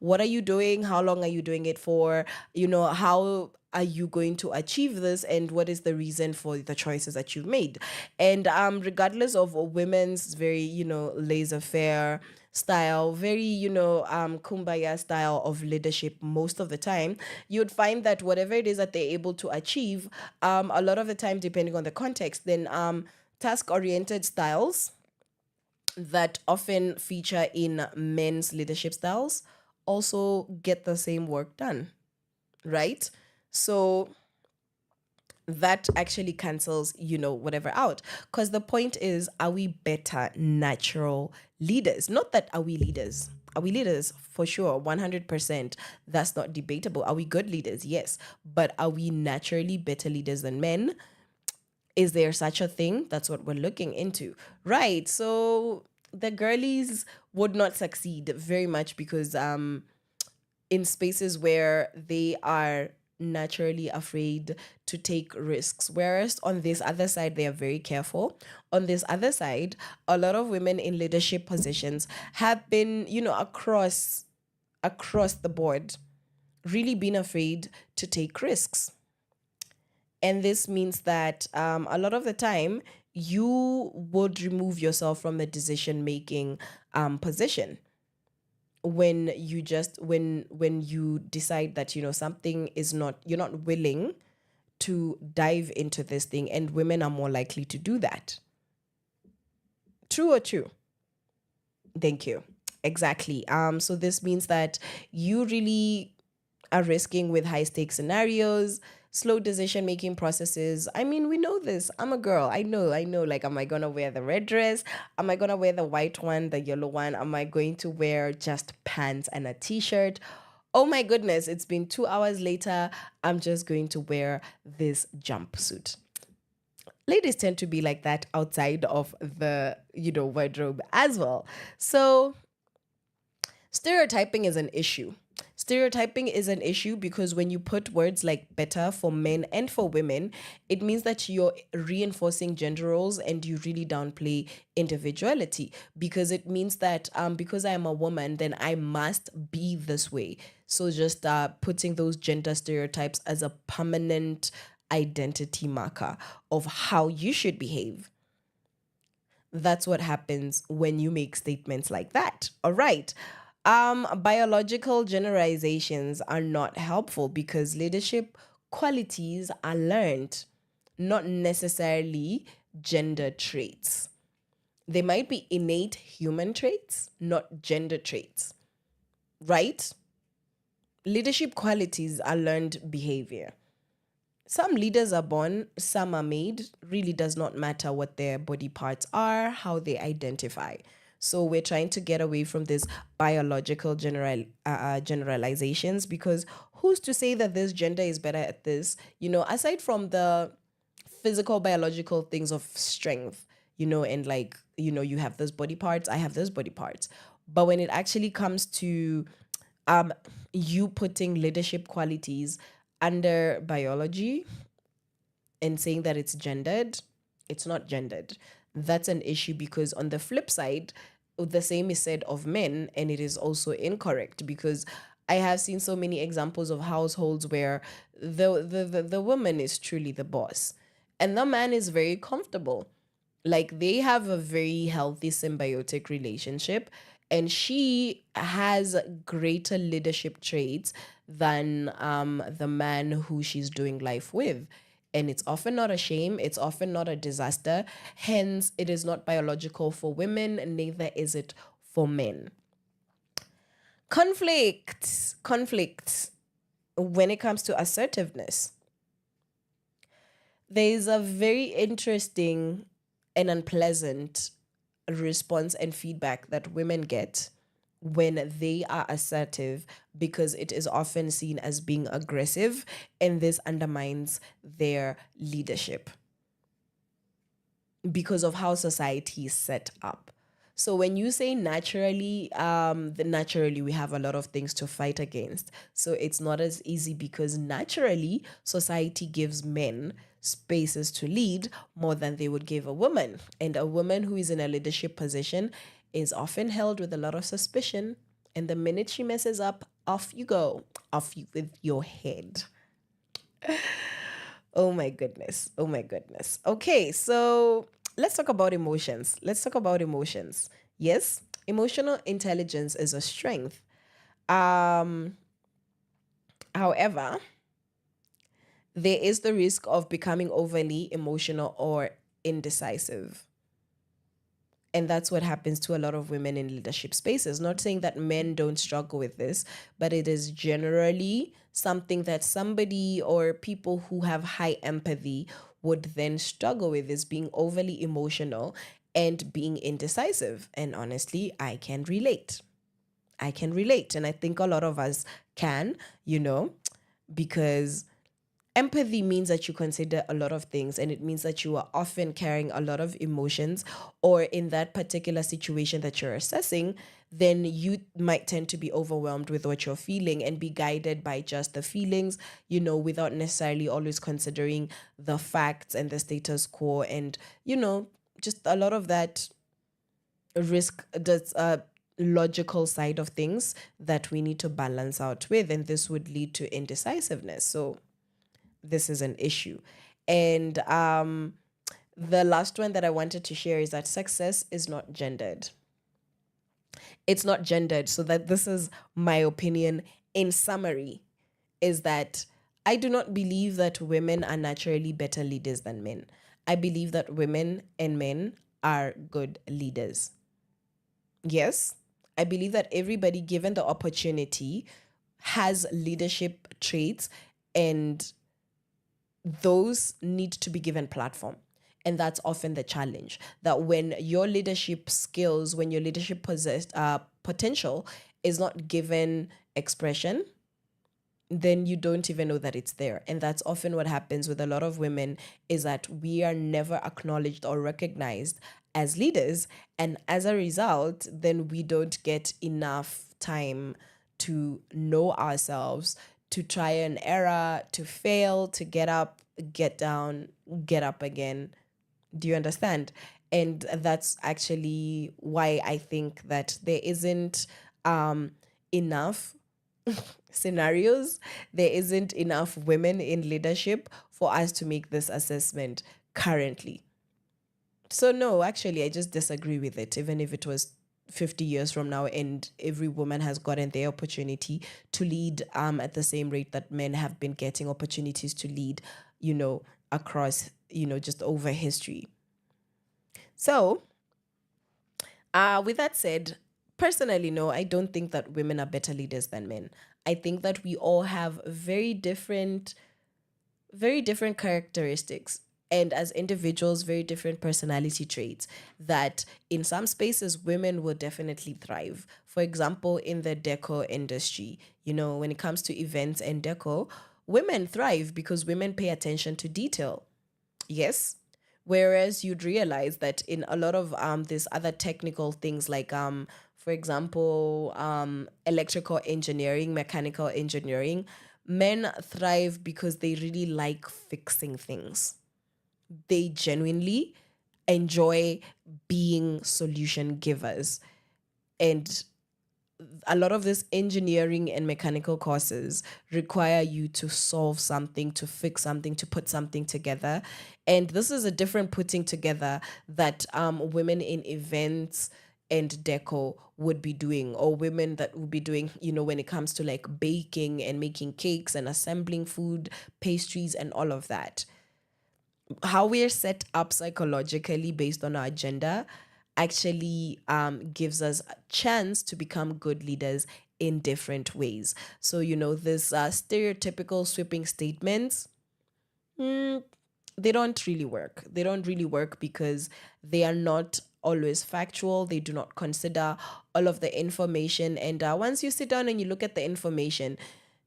what are you doing, how long are you doing it for, how are you going to achieve this, and what is the reason for the choices that you've made. And regardless of women's very laissez-faire style, very kumbaya style of leadership, most of the time you'd find that whatever it is that they're able to achieve, a lot of the time, depending on the context, then task-oriented styles that often feature in men's leadership styles also get the same work done, right? So that actually cancels, whatever out. Because the point is, are we better natural leaders? Not that are we leaders. Are we leaders? For sure, 100%. That's not debatable. Are we good leaders? Yes. But are we naturally better leaders than men? Is there such a thing? That's what we're looking into. Right. So the girlies would not succeed very much because in spaces where they are naturally afraid to take risks. Whereas on this other side, they are very careful. On this other side, a lot of women in leadership positions have been, across the board, really been afraid to take risks. And this means that a lot of the time, you would remove yourself from the decision making position when you decide that something is not, you're not willing to dive into this thing, and women are more likely to do that. True or true? Thank you. Exactly. So this means that you really are risking with high stakes scenarios, slow decision making processes. I mean, we know this. I'm a girl. I know. Like, am I gonna wear the red dress? Am I gonna wear the white one, the yellow one? Am I going to wear just pants and a t-shirt? Oh my goodness, it's been 2 hours later. I'm just going to wear this jumpsuit. Ladies tend to be like that outside of the, wardrobe as well. So stereotyping is an issue. Stereotyping is an issue because when you put words like better for men and for women, it means that you're reinforcing gender roles and you really downplay individuality, because it means that because I am a woman, then I must be this way. So just putting those gender stereotypes as a permanent identity marker of how you should behave. That's what happens when you make statements like that. All right. Biological generalizations are not helpful because leadership qualities are learned, not necessarily gender traits. They might be innate human traits, not gender traits, right? Leadership qualities are learned behavior. Some leaders are born, some are made. Really does not matter what their body parts are, how they identify. So we're trying to get away from this biological generalizations, because who's to say that this gender is better at this? Aside from the physical, biological things of strength, and like, you have those body parts, I have those body parts. But when it actually comes to you putting leadership qualities under biology and saying that it's gendered, it's not gendered. That's an issue, because on the flip side, the same is said of men, and it is also incorrect, because I have seen so many examples of households where the woman is truly the boss and the man is very comfortable. Like, they have a very healthy symbiotic relationship, and she has greater leadership traits than the man who she's doing life with. And it's often not a shame. It's often not a disaster. Hence, it is not biological for women, and neither is it for men. Conflict when it comes to assertiveness. There is a very interesting and unpleasant response and feedback that women get when they are assertive, because it is often seen as being aggressive, and this undermines their leadership because of how society is set up. So when you say naturally, naturally we have a lot of things to fight against. So it's not as easy, because naturally society gives men spaces to lead more than they would give a woman. And a woman who is in a leadership position is often held with a lot of suspicion. And the minute she messes up, off you go, off you with your head. Oh my goodness. Okay, so let's talk about emotions. Yes, emotional intelligence is a strength. However, there is the risk of becoming overly emotional or indecisive. And that's what happens to a lot of women in leadership spaces. Not saying that men don't struggle with this, but it is generally something that somebody or people who have high empathy would then struggle with, is being overly emotional and being indecisive. And honestly, I can relate. And I think a lot of us can, because empathy means that you consider a lot of things, and it means that you are often carrying a lot of emotions, or in that particular situation that you're assessing, then you might tend to be overwhelmed with what you're feeling and be guided by just the feelings, without necessarily always considering the facts and the status quo, and, just a lot of that risk, that's logical side of things that we need to balance out with, and this would lead to indecisiveness. So this is an issue. And the last one that I wanted to share is that success is not gendered. It's not gendered. So that this is my opinion in summary, is that I do not believe that women are naturally better leaders than men. I believe that women and men are good leaders. Yes, I believe that everybody, given the opportunity, has leadership traits, and those need to be given platform. And that's often the challenge, that when your leadership skills, when your leadership potential is not given expression, then you don't even know that it's there. And that's often what happens with a lot of women, is that we are never acknowledged or recognized as leaders. And as a result, then we don't get enough time to know ourselves, to try and error, to fail, to get up, get down, get up again. Do you understand? And that's actually why I think that there isn't enough scenarios, there isn't enough women in leadership for us to make this assessment currently. So no, actually, I just disagree with it. Even if it was 50 years from now and every woman has gotten their opportunity to lead at the same rate that men have been getting opportunities to lead, across, just over history. So, with that said, personally, no, I don't think that women are better leaders than men. I think that we all have very different characteristics, and as individuals, very different personality traits, that in some spaces women will definitely thrive. For example, in the decor industry, when it comes to events and decor, women thrive because women pay attention to detail. Yes. Whereas you'd realize that in a lot of these other technical things, like for example, electrical engineering, mechanical engineering, men thrive because they really like fixing things. They genuinely enjoy being solution givers. And a lot of this engineering and mechanical courses require you to solve something, to fix something, to put something together. And this is a different putting together that women in events and deco would be doing, or women that would be doing, when it comes to like baking and making cakes and assembling food, pastries, and all of that. How we're set up psychologically based on our gender actually gives us a chance to become good leaders in different ways. So, this stereotypical sweeping statements, they don't really work. They don't really work because they are not always factual. They do not consider all of the information. And once you sit down and you look at the information,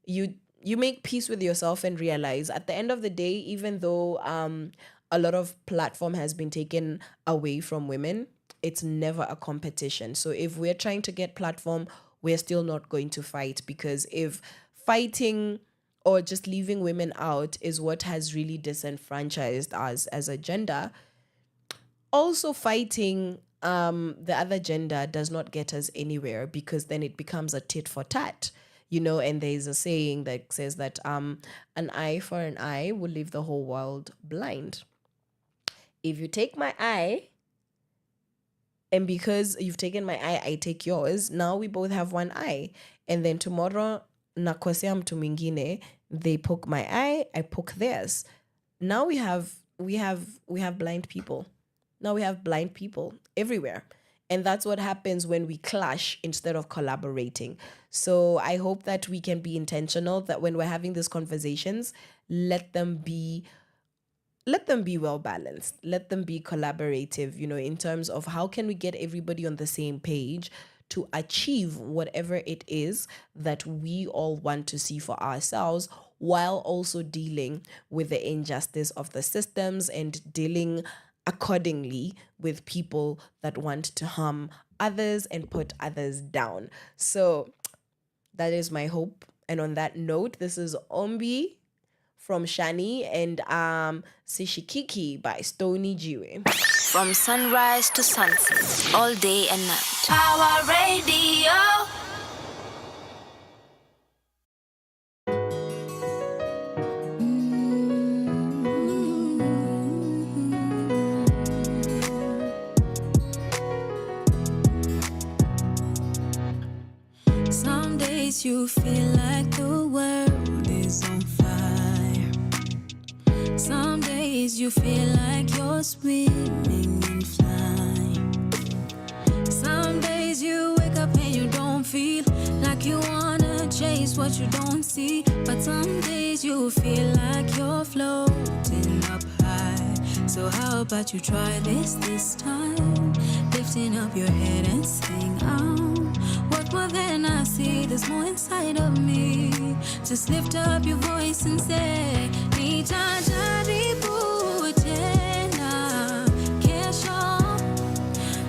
you make peace with yourself and realize at the end of the day, even though a lot of platform has been taken away from women, it's never a competition. So if we're trying to get platform, we're still not going to fight, because if fighting or just leaving women out is what has really disenfranchised us as a gender, also fighting the other gender does not get us anywhere, because then it becomes a tit for tat. And there's a saying that says that an eye for an eye will leave the whole world blind. If you take my eye, and because you've taken my eye, I take yours, now we both have one eye. And then tomorrow, nakosea mtu mwingine, they poke my eye, I poke theirs. Now we have blind people. Now we have blind people. everywhere. And that's what happens when we clash instead of collaborating. So I hope that we can be intentional, that when we're having these conversations, let them be well balanced, let them be collaborative, in terms of how can we get everybody on the same page to achieve whatever it is that we all want to see for ourselves, while also dealing with the injustice of the systems and dealing accordingly with people that want to harm others and put others down. So that is my hope. And on that note, this is Ombi from Shani and Sishikiki by Stony Jiwe. From sunrise to sunset, all day and night. Power Radio. Some days you feel like the world is on fire. Some days you feel like you're swimming and flying. Some days you wake up and you don't feel like you wanna chase what you don't see. But some days you feel like you're floating up high. So how about you try this time? Lifting up your head and sing out. What more than I see, there's more inside of me. Just lift up your voice and say, nitajaribu tena kesho,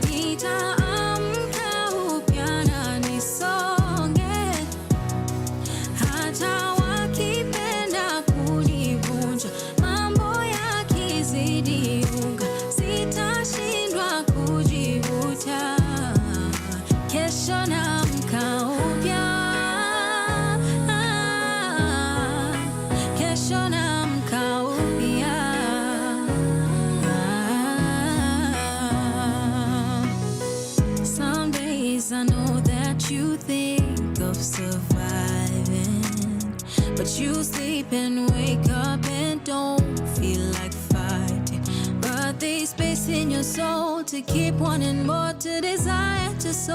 nitaamka upya na nisonge, hata wakipenda kunivunja, mambo yakizidi unga, sitashindwa kujivuta. Kesho naamka upya, kesho naamka upya. Some days I know that you think of surviving, but you sleep and wake up and don't feel like fighting. But there's space in your soul to keep wanting more, to desire to soar.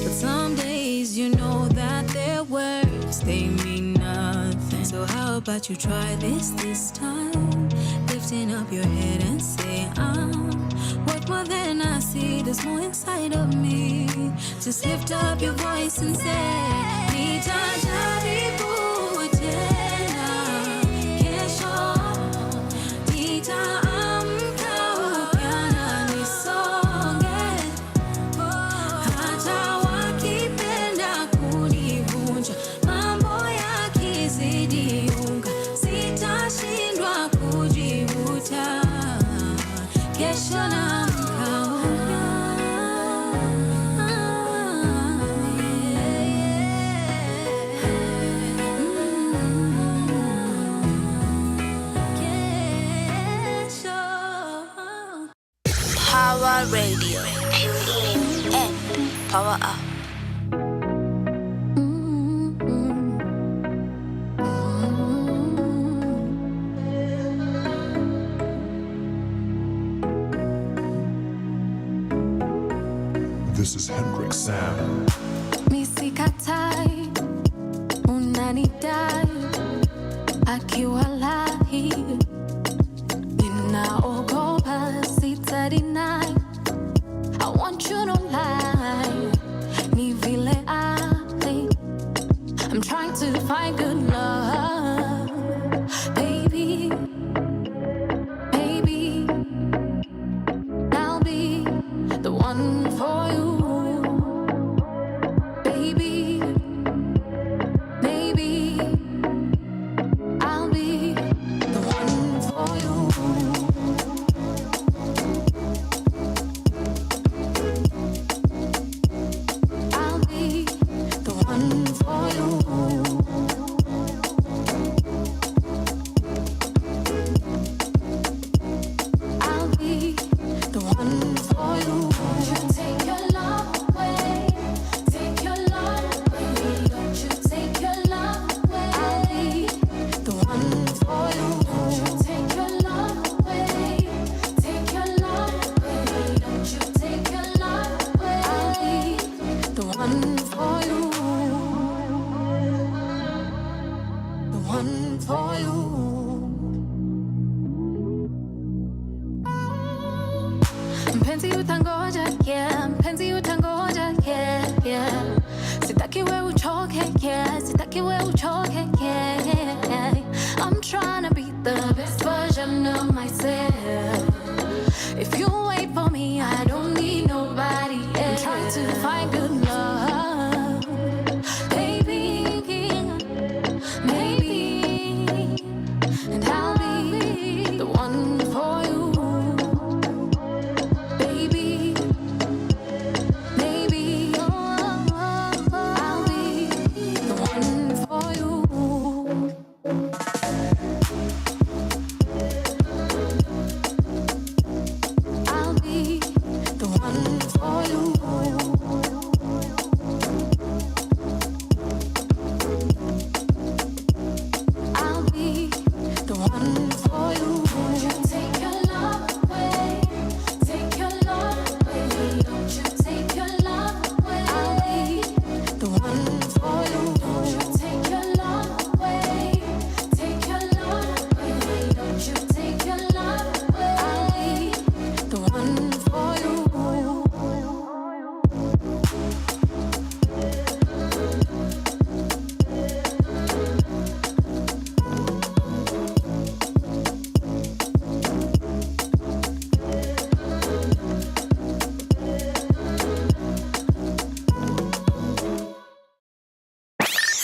But some days you know that their words, they mean nothing. So how about you try this time? Lifting up your head and say, what more than I see, there's more inside of me. Just lift up your voice and say, nitajaribu tena kesho, nitaamka upya na nisonge, hata wakipenda kunivunja, mambo yakizidi unga, sitashindwa kujivuta. Kesho naamka upya. Kesho. Power Radio. Tune in and power up. This is Hendrix Sound. Misikatai, unanidai, akiwalahi, ninaogopa sitadinai. I want you to lie, ni vile I'm trying to find good love, baby, baby. I'll be the one for you. Baby, maybe I'll be the one for you. I'll be the one for you. one for you. The one for you. Mpenzi utangoja, yeah. Mpenzi utangoja, yeah. Sitaki we uchoke, yeah. Sitaki we uchoke, yeah. I'm tryna be the best version of myself. If you wait for me, I don't need nobody else. I'm trying to find good love, baby, maybe, and I'll be the one for you.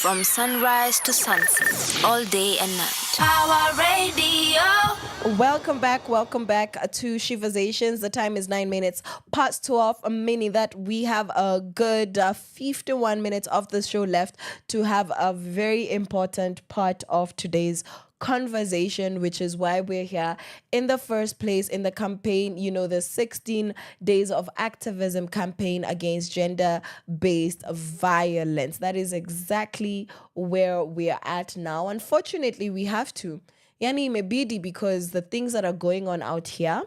From sunrise to sunset, all day and night. Power Radio. Welcome back to Sheversations. The time is 9 minutes past 12, meaning that we have a good 51 minutes of the show left to have a very important part of today's conversation, which is why we're here in the first place in the campaign, the 16 days of activism campaign against gender-based violence. That is exactly where we're at now. Unfortunately, we have to. Yani imebidi, because the things that are going on out here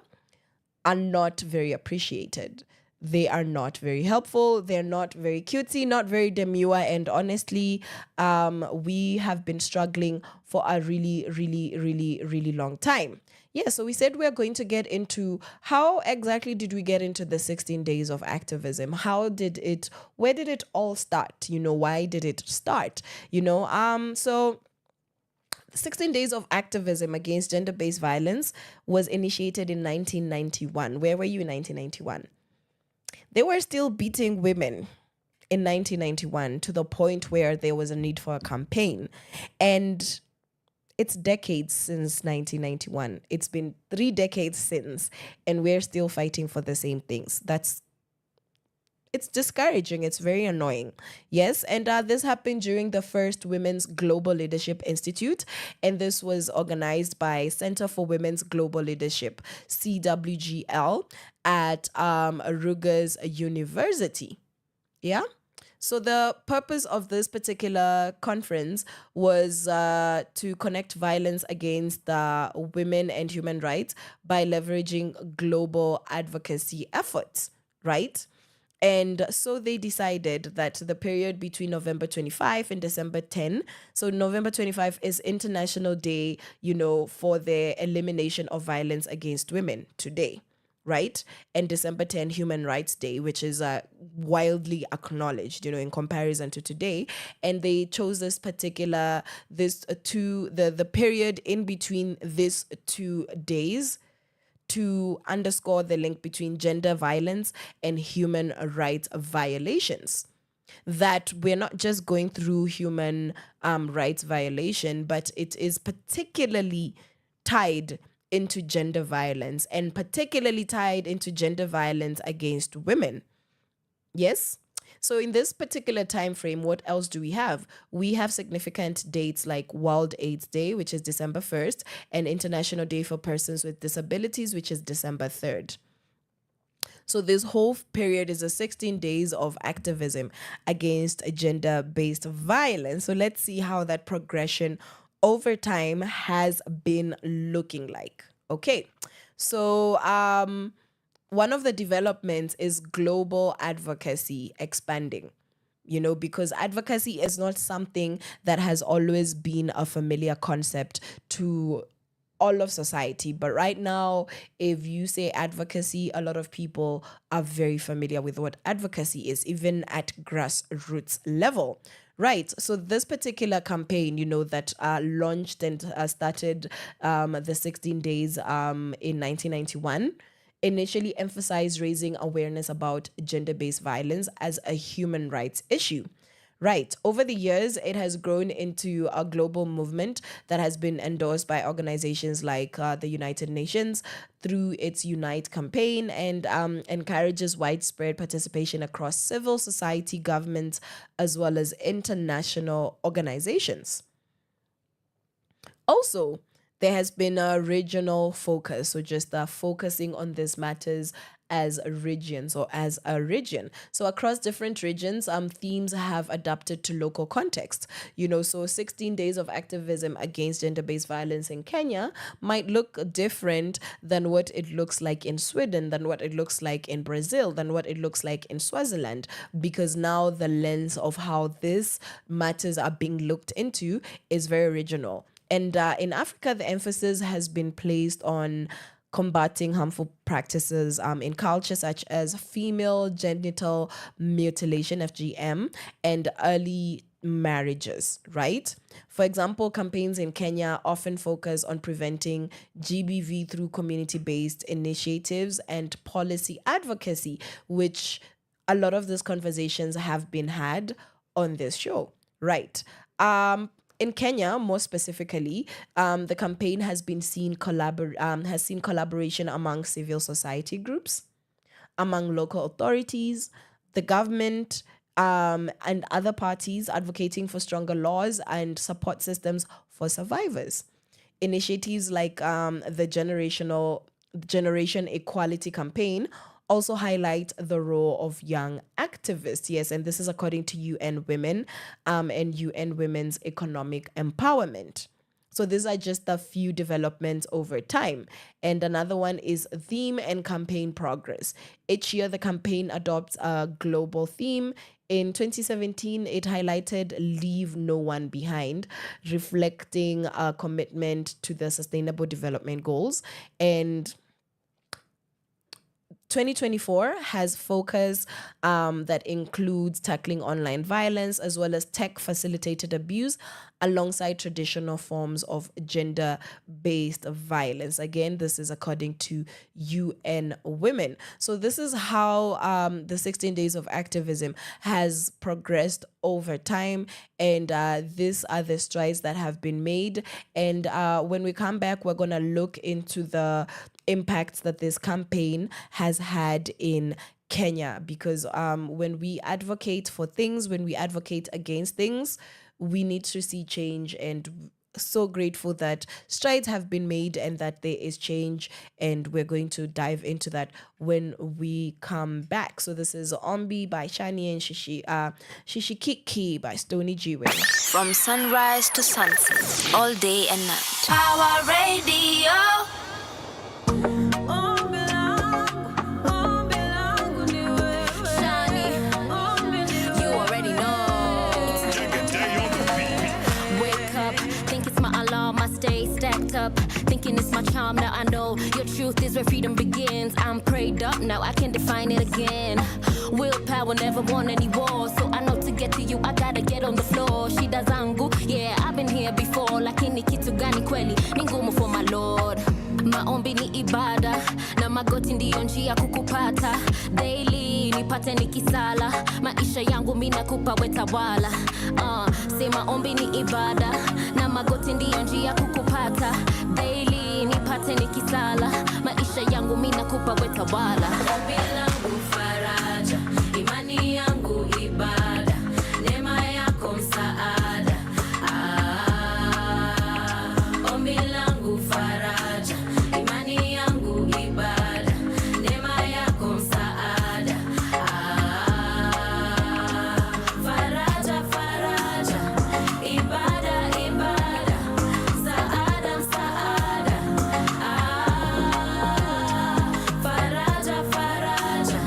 are not very appreciated. They are not very helpful. They're not very cutesy, not very demure. And honestly, we have been struggling for a really, really, really, really long time. Yeah, so we said we're going to get into how exactly did we get into the 16 days of activism? Where did it all start? Why did it start? So 16 Days of Activism Against Gender-Based Violence was initiated in 1991. Where were you in 1991? They were still beating women in 1991 to the point where there was a need for a campaign. And it's decades since 1991. It's been 3 decades since, and we're still fighting for the same things. It's discouraging. It's very annoying. Yes, and this happened during the first Women's Global Leadership Institute, and this was organized by Center for Women's Global Leadership, CWGL, at Rutgers University. Yeah? So the purpose of this particular conference was to connect violence against women and human rights by leveraging global advocacy efforts, right? And so they decided that the period between November 25 and December 10, so November 25 is International Day, for the elimination of violence against women today, right? And December 10, Human Rights Day, which is wildly acknowledged, in comparison to today. And they chose the period in between these 2 days to underscore the link between gender violence and human rights violations. That we're not just going through human rights violation, but it is particularly tied into gender violence, and particularly tied into gender violence against women. Yes? So in this particular time frame, what else do we have? We have significant dates like World AIDS Day, which is December 1st, and International Day for Persons with Disabilities, which is December 3rd. So this whole period is 16 days of activism against gender-based violence. So let's see how that progression over time has been looking like. Okay, so one of the developments is global advocacy expanding. because advocacy is not something that has always been a familiar concept to all of society. But right now, if you say advocacy, a lot of people are very familiar with what advocacy is, even at grassroots level. Right. So this particular campaign, that launched and started the 16 days in 1991, initially emphasized raising awareness about gender-based violence as a human rights issue. Right. Over the years, it has grown into a global movement that has been endorsed by organizations like the United Nations through its Unite campaign, and encourages widespread participation across civil society, governments, as well as international organizations. Also, there has been a regional focus, so just focusing on these matters as regions or as a region. So across different regions, themes have adapted to local context. So 16 days of activism against gender-based violence in Kenya might look different than what it looks like in Sweden, than what it looks like in Brazil, than what it looks like in Swaziland, because now the lens of how these matters are being looked into is very regional. And in Africa, the emphasis has been placed on combating harmful practices in culture such as female genital mutilation, FGM, and early marriages, right? For example, campaigns in Kenya often focus on preventing GBV through community-based initiatives and policy advocacy, which a lot of these conversations have been had on this show, right? In Kenya, more specifically, the campaign has seen collaboration among civil society groups, among local authorities, the government, and other parties advocating for stronger laws and support systems for survivors. Initiatives like the Generation Equality Campaign also highlight the role of young activists. Yes, and this is according to UN Women and UN Women's Economic Empowerment. So these are just a few developments over time. And another one is theme and campaign progress. Each year, the campaign adopts a global theme. In 2017, it highlighted Leave No One Behind, reflecting a commitment to the Sustainable Development Goals. And 2024 has focus that includes tackling online violence as well as tech-facilitated abuse alongside traditional forms of gender-based violence. Again, this is according to UN Women. So this is how the 16 days of activism has progressed over time, and these are the strides that have been made. And when we come back, we're going to look into the impacts that this campaign has had in Kenya, because when we advocate for things, when we advocate against things, we need to see change, and so grateful that strides have been made and that there is change, and we're going to dive into that when we come back. So this is Ombi by Shani and Shishikiki by Stony Jiwe. From sunrise to sunset, all day and night. Power Radio. Thinking it's my charm, now I know your truth is where freedom begins. I'm prayed up, now I can define it again. Willpower never won any war, so I know to get to you I gotta get on the floor. Shida zangu, yeah, I've been here before, lakini kitu gani kweli ni ngumu for my Lord. Maombi ni ibada na magoti ndiyo njia kukupata. Daily nipate nikisala, maisha yangu mina kupa wetawala. Say maombi ni ibada na magoti ndiyo njia kukupata. Daily nipate nikisala, maisha yangu mina kupa wetawala. Ombi langu faraja, imani yangu ibada, neema yako msaada. Ombi langu faraja, imani yangu ibada, neema yako msaada. Faraja, faraja, ibada, ibada, msaada, msaada. Faraja, faraja,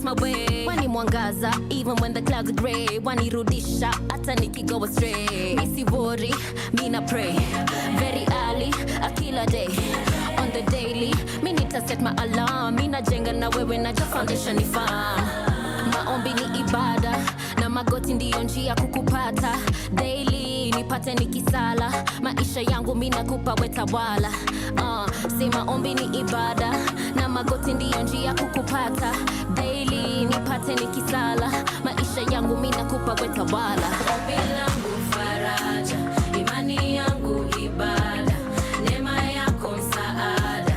my way. Wani mwangaza, even when the clouds are gray. Wani rudisha, hata nikigo astray. Missy worry, mina pray. Very early, a killer day. On the daily, me need to set my alarm. Mina jenga na wewe na foundation ni farm. Maombi ni ibada, na magoti ndiyo njia kukupata. Daily, nipate nikisala. Maisha yangu mina kupa wetawala. Say maombi ni ibada, na magoti ndiyo njia kukupata. Daily, nipate nikisala. Maisha yangu mina kupa wetawala. Ombi langu faraja, imani yangu ibada. Neema yako msaada.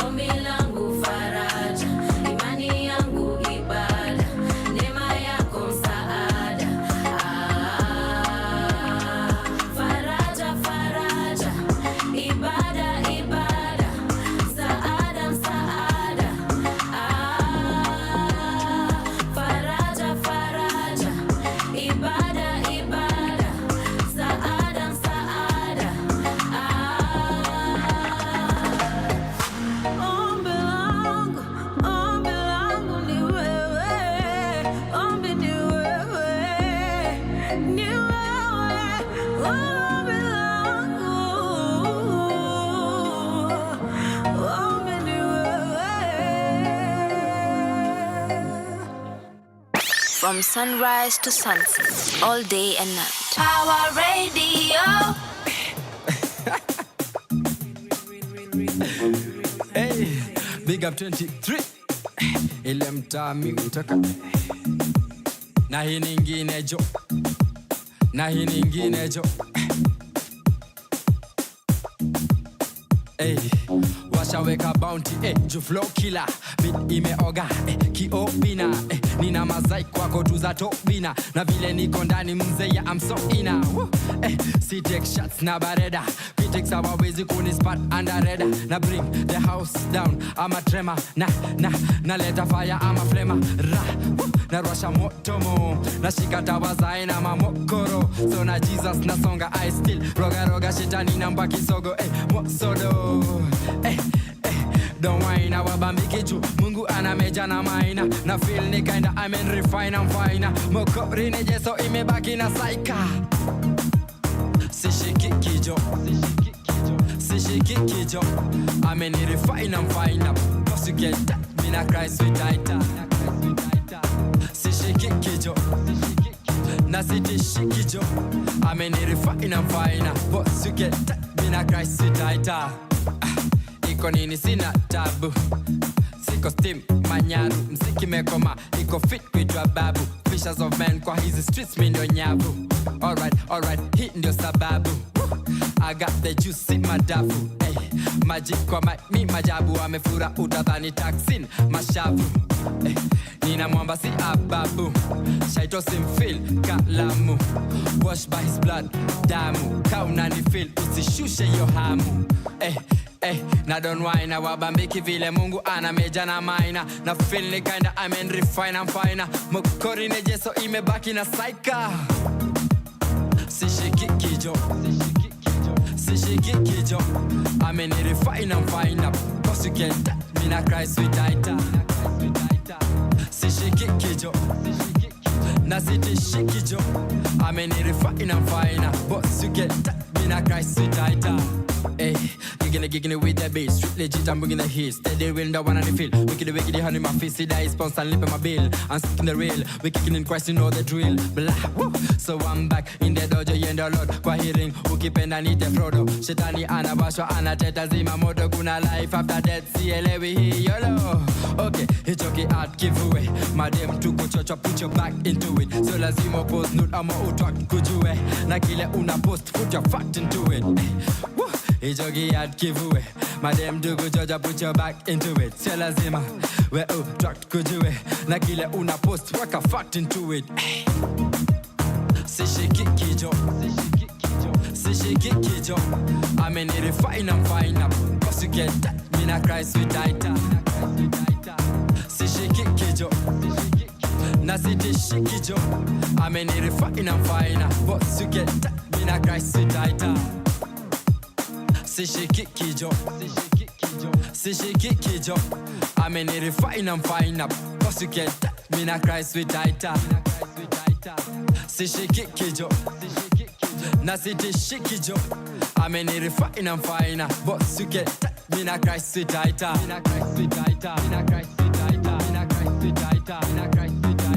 Ombi langu faraja, imani yangu ibada. Neema yako msaada. Faraja, faraja, ibada, ibada. Msaada, msaada. Faraja, faraja, ibada, ibada. Msaada, msaada. Ombi langu ni wewe. Ombi ni wewe. Ni wewe. Ombi langu. Ombi ni wewe. From sunrise to sunset, all day and night. Power Radio. Hey, big up 23. Ile mtami utaka. Na hii nyingine jo. Na hii nyingine jo. Hey, washaweka bounty, ju flow killer. Beat imeoga, kiopina. Nina mazai kwako tu za topina. Na vile niko ndani mzeya I'm so ina. Si take shots na bareda. Critics hawawezi kunispot under radar. Na bring the house down, I'm a tremor. Na leta fire, I'm a flamer. Na rusha motomo. Na shikata wazai na mamokoro. So na Jesus na songa I still. Roga shetani na mba kisogo. Mosodo. Don't whine, wabambiki juu Mungu anameja na maina. Na feel ni kinda I mean refine I'm fine. Mokori ni jeso imebaki na saika. Sishiki kijo I mean refine I'm fine. Boss you get that, me na cry sweet tighter. Sishiki kijo na sitishiki jo I mean refine I'm fine. Boss you get that, me na cry sweet tighter. Iko nini sina tabu. Siko steam, manyaru. Mziki mekoma, iko fit kuitwa babu. Fishers of men kwa hizi streets mi ndio nyavu. Alright, hii ndio sababu. I got the juice in madafu. Maji kwa mi majabu. Amefura utadhani taksin mashavu. Nina mwamba si ababu. Shaito simfil kalamu. Washed by his blood, damu. Kauna ni feel, usishushe yo hamu. Na don't whine, na wabambiki vile Mungu anameja na maina. Na feel ni kinda I mean refine I'm fine. Mokori ni jeso imebaki na saika. Sishiki kijo I mean refine I'm fine. Cause you get that, me na cry sweet tighter. Sishiki kijo na sitishiki jo I mean refine I'm fine. Cause you get that, me na cry sweet tighter. Gigging with the bass, street legit, I'm bringing the hits. Steady real, the one on the field. Wicked, hand in my face, see that sponsor and lip in my bill. I'm sticking the rail, we kicking in Christ, you know the drill. Blah, woo. So I'm back in the dojo, in the Lord. Kwa hearing, who keep and I need the Frodo. Shetani, anabashwa, anateta, zima moto, kuna life after death. CLA, we hear YOLO. Okay, hit your art giveaway. Madam, to go church, put your back into it. So lazima post, note, I'm a utwak, kujue. Na kile una post, put your fact into it. Woo. Ijogi at giveaway. Madam do go judge, put your back into it. Sela zima, we tracked kujue. Na kile una post, work a fact into it. Sishiki kijo I mean refine I'm fine up. Cause you get that, me na cry sweet tighter. Sishiki kijo na sitishiki jo I mean refine I'm fine. Cause you get that, me na cry sweet tighter. Sishiki kijo See she kick jo. I mean it fine and fine up. Cause you get that, me na cry sweet tighter. See she kick jo. Na see the shiki jo. I mean it fine and fine up. But you get that, me na cry sweet tighter. Me na cry sweet tighter. Me na cry sweet tighter. Me na cry sweet tighter. Me na cry sweet tighter. Me na cry sweet tighter.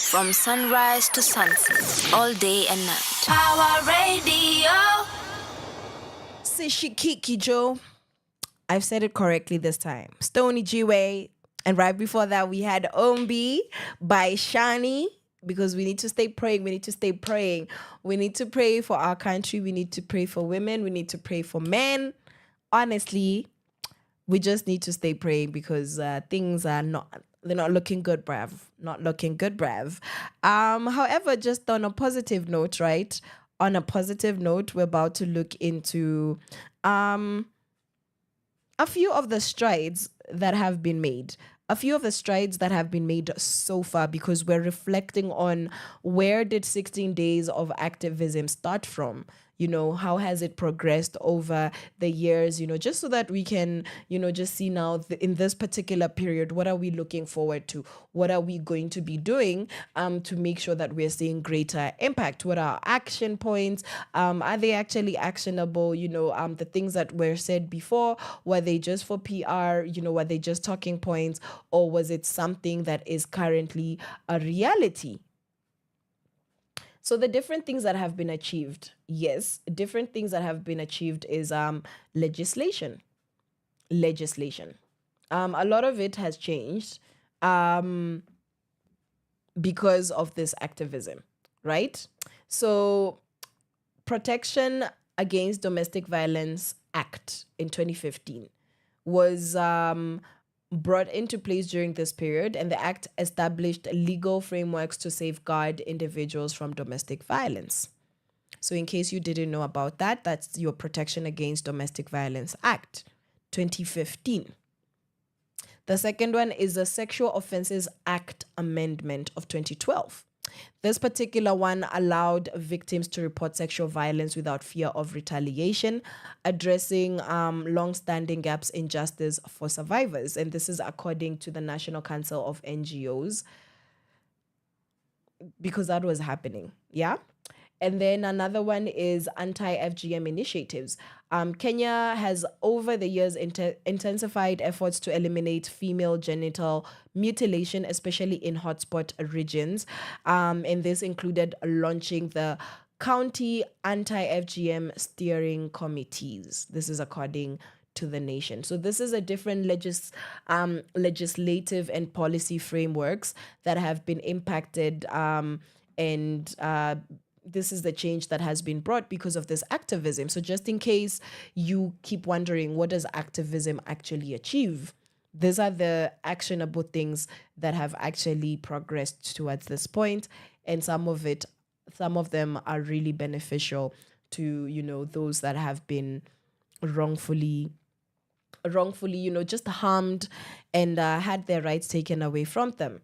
From sunrise to sunset, all day and night. Power Radio. Sishikiki Joe. I've said it correctly this time. Stony G-Way. And right before that, we had Ombi by Shani. Because we need to stay praying. We need to stay praying. We need to pray for our country. We need to pray for women. We need to pray for men. Honestly, we just need to stay praying because things are they're not looking good, bruv. Not looking good, bruv. However, just on a positive note, right? On a positive note, we're about to look into a few of the strides that have been made. A few of the strides that have been made so far, because we're reflecting on where did 16 days of activism start from? You know, how has it progressed over the years, you know, just so that we can, you know, just see now in this particular period, what are we looking forward to? What are we going to be doing to make sure that we're seeing greater impact? What are our action points? Are they actually actionable? You know, the things that were said before, were they just for PR? You know, were they just talking points? Or was it something that is currently a reality? So the different things that have been achieved, yes, different things that have been achieved is legislation. A lot of it has changed because of this activism, right? So Protection Against Domestic Violence Act in 2015 was brought into place during this period, and the act established legal frameworks to safeguard individuals from domestic violence. So in case you didn't know about that, that's your Protection Against Domestic Violence Act 2015. The second one is the Sexual Offences Act Amendment of 2012. This particular one allowed victims to report sexual violence without fear of retaliation, addressing long-standing gaps in justice for survivors. And this is according to the National Council of NGOs, because that was happening. Yeah. And then another one is anti-FGM initiatives. Kenya has over the years intensified efforts to eliminate female genital mutilation, especially in hotspot regions. And this included launching the county anti-FGM steering committees. This is according to the nation. So this is a different legislative and policy frameworks that have been impacted this is the change that has been brought because of this activism. So just in case you keep wondering, what does activism actually achieve? These are the actionable things that have actually progressed towards this point, and some of them are really beneficial to, you know, those that have been wrongfully, you know, just harmed and had their rights taken away from them.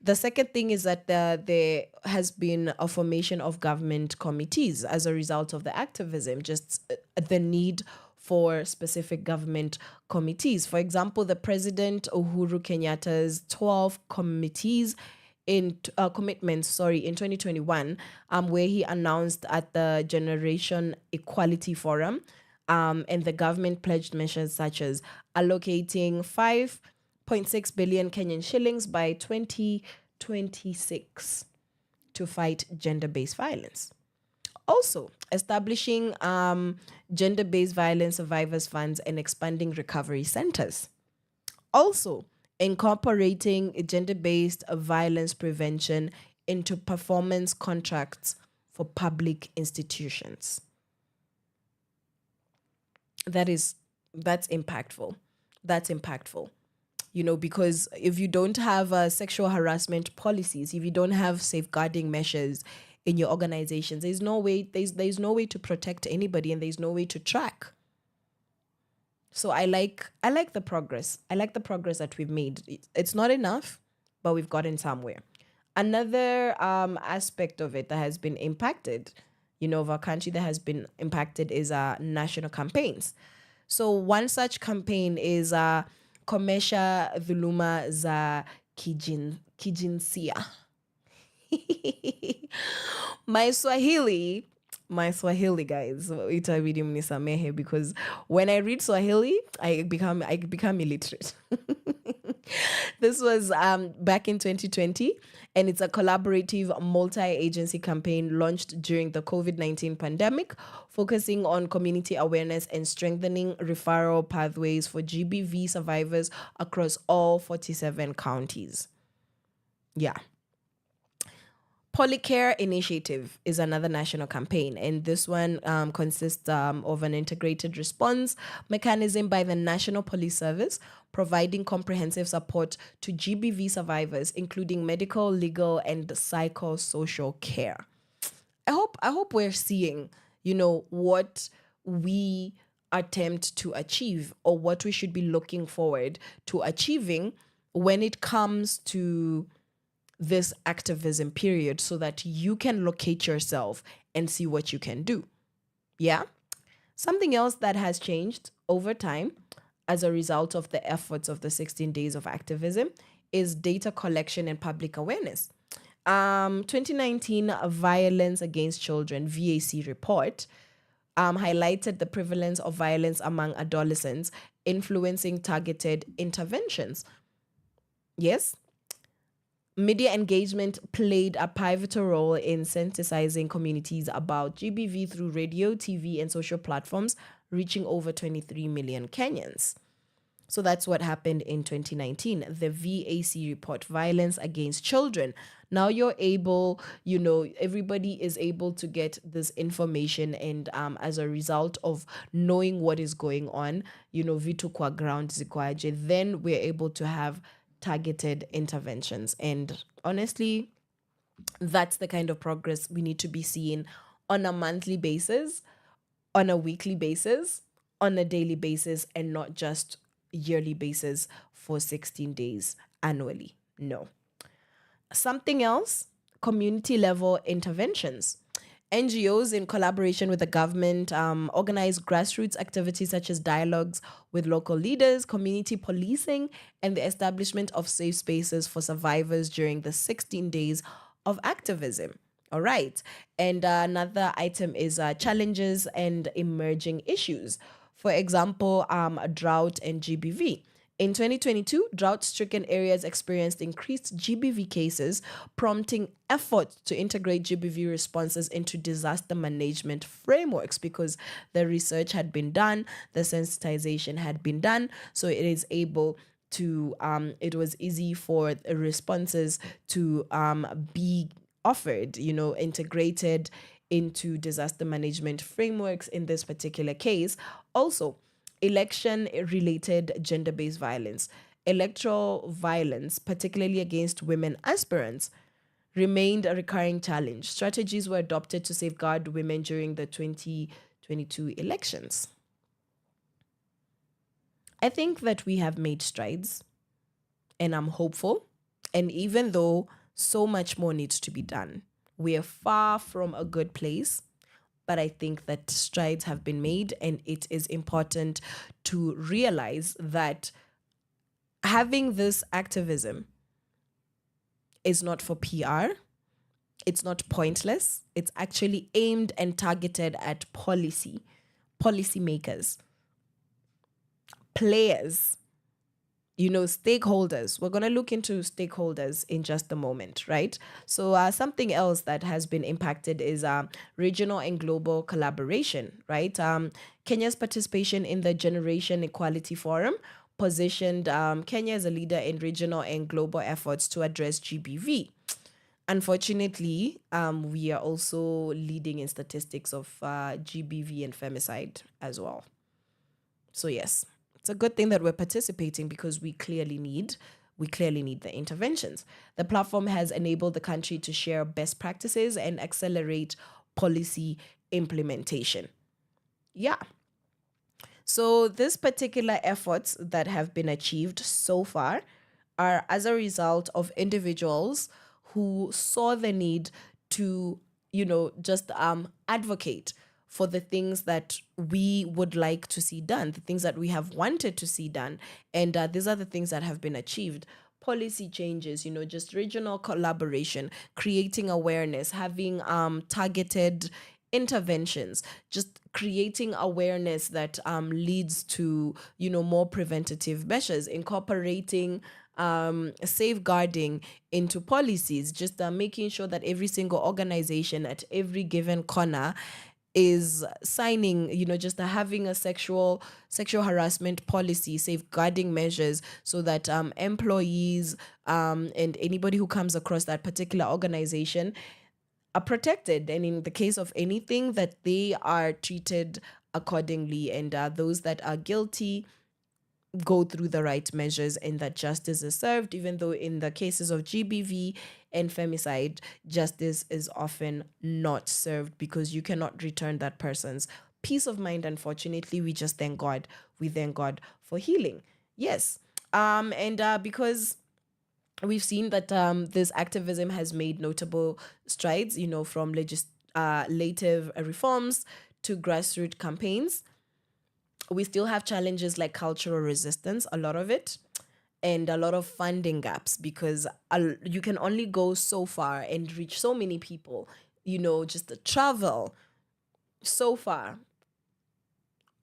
The second thing is that there has been a formation of government committees as a result of the activism, just the need for specific government committees. For example, the President Uhuru Kenyatta's 12 commitments in 2021, where he announced at the Generation Equality Forum, and the government pledged measures such as allocating 5.6 billion Kenyan shillings by 2026 to fight gender-based violence. Also, establishing gender-based violence survivors funds and expanding recovery centers. Also, incorporating gender-based violence prevention into performance contracts for public institutions. That's impactful. That's impactful. You know, because if you don't have sexual harassment policies, if you don't have safeguarding measures in your organizations, there's no way to protect anybody, and there's no way to track. So I like the progress. I like the progress that we've made. It's not enough, but we've gotten somewhere. Another aspect of it that has been impacted, of our country that has been impacted is national campaigns. So one such campaign is Komesha Dhuluma za Kijinsia. My Swahili, guys, itabidi mnisamehe, because when I read Swahili, I become illiterate. This was back in 2020, and it's a collaborative multi-agency campaign launched during the COVID-19 pandemic, focusing on community awareness and strengthening referral pathways for GBV survivors across all 47 counties. Yeah. Polycare Initiative is another national campaign, and this one consists of an integrated response mechanism by the National Police Service, providing comprehensive support to GBV survivors, including medical, legal, and psychosocial care. I hope we're seeing, what we attempt to achieve, or what we should be looking forward to achieving when it comes to this activism period, so that you can locate yourself and see what you can do. Yeah. Something else that has changed over time as a result of the efforts of the 16 days of activism is data collection and public awareness. 2019 Violence Against Children VAC report highlighted the prevalence of violence among adolescents, influencing targeted interventions. Yes. Media engagement played a pivotal role in sensitizing communities about GBV through radio, TV, and social platforms, reaching over 23 million Kenyans. So that's what happened in 2019. The VAC report, Violence Against Children. Now you're able, everybody is able to get this information, and as a result of knowing what is going on, vitu kwa ground zikwaje, then we're able to have targeted interventions. And honestly, that's the kind of progress we need to be seeing on a monthly basis, on a weekly basis, on a daily basis, and not just yearly basis for 16 days annually. No. Something else, community level interventions. NGOs, in collaboration with the government, organize grassroots activities such as dialogues with local leaders, community policing, and the establishment of safe spaces for survivors during the 16 days of activism. All right. And another item is challenges and emerging issues. For example, drought and GBV. In 2022, drought-stricken areas experienced increased GBV cases, prompting efforts to integrate GBV responses into disaster management frameworks, because the research had been done, the sensitization had been done, so it is able to, it was easy for the responses to be offered, integrated into disaster management frameworks in this particular case. Also, election-related gender-based violence. Electoral violence, particularly against women aspirants, remained a recurring challenge. Strategies were adopted to safeguard women during the 2022 elections. I think that we have made strides, and I'm hopeful. And even though so much more needs to be done, we are far from a good place. But I think that strides have been made, and it is important to realize that having this activism is not for PR. It's not pointless. It's actually aimed and targeted at policymakers, players, stakeholders. We're going to look into stakeholders in just a moment, right? So something else that has been impacted is regional and global collaboration, right? Kenya's participation in the Generation Equality Forum positioned Kenya as a leader in regional and global efforts to address GBV. Unfortunately, we are also leading in statistics of GBV and femicide as well. So yes, it's a good thing that we're participating, because we clearly need the interventions. The platform has enabled the country to share best practices and accelerate policy implementation. Yeah. So this particular efforts that have been achieved so far are as a result of individuals who saw the need to, just advocate for the things that we would like to see done, the things that we have wanted to see done. And these are the things that have been achieved. Policy changes, just regional collaboration, creating awareness, having targeted interventions, just creating awareness that leads to, more preventative measures, incorporating safeguarding into policies, just making sure that every single organization at every given corner is signing, just having a sexual harassment policy, safeguarding measures so that employees and anybody who comes across that particular organization are protected. And in the case of anything, that they are treated accordingly, and those that are guilty go through the right measures and that justice is served, even though in the cases of GBV and femicide, justice is often not served because you cannot return that person's peace of mind. Unfortunately, we just thank God. We thank God for healing. Yes. Because we've seen that this activism has made notable strides, from legislative reforms to grassroots campaigns. We still have challenges like cultural resistance, a lot of it, and a lot of funding gaps, because you can only go so far and reach so many people, just to travel so far.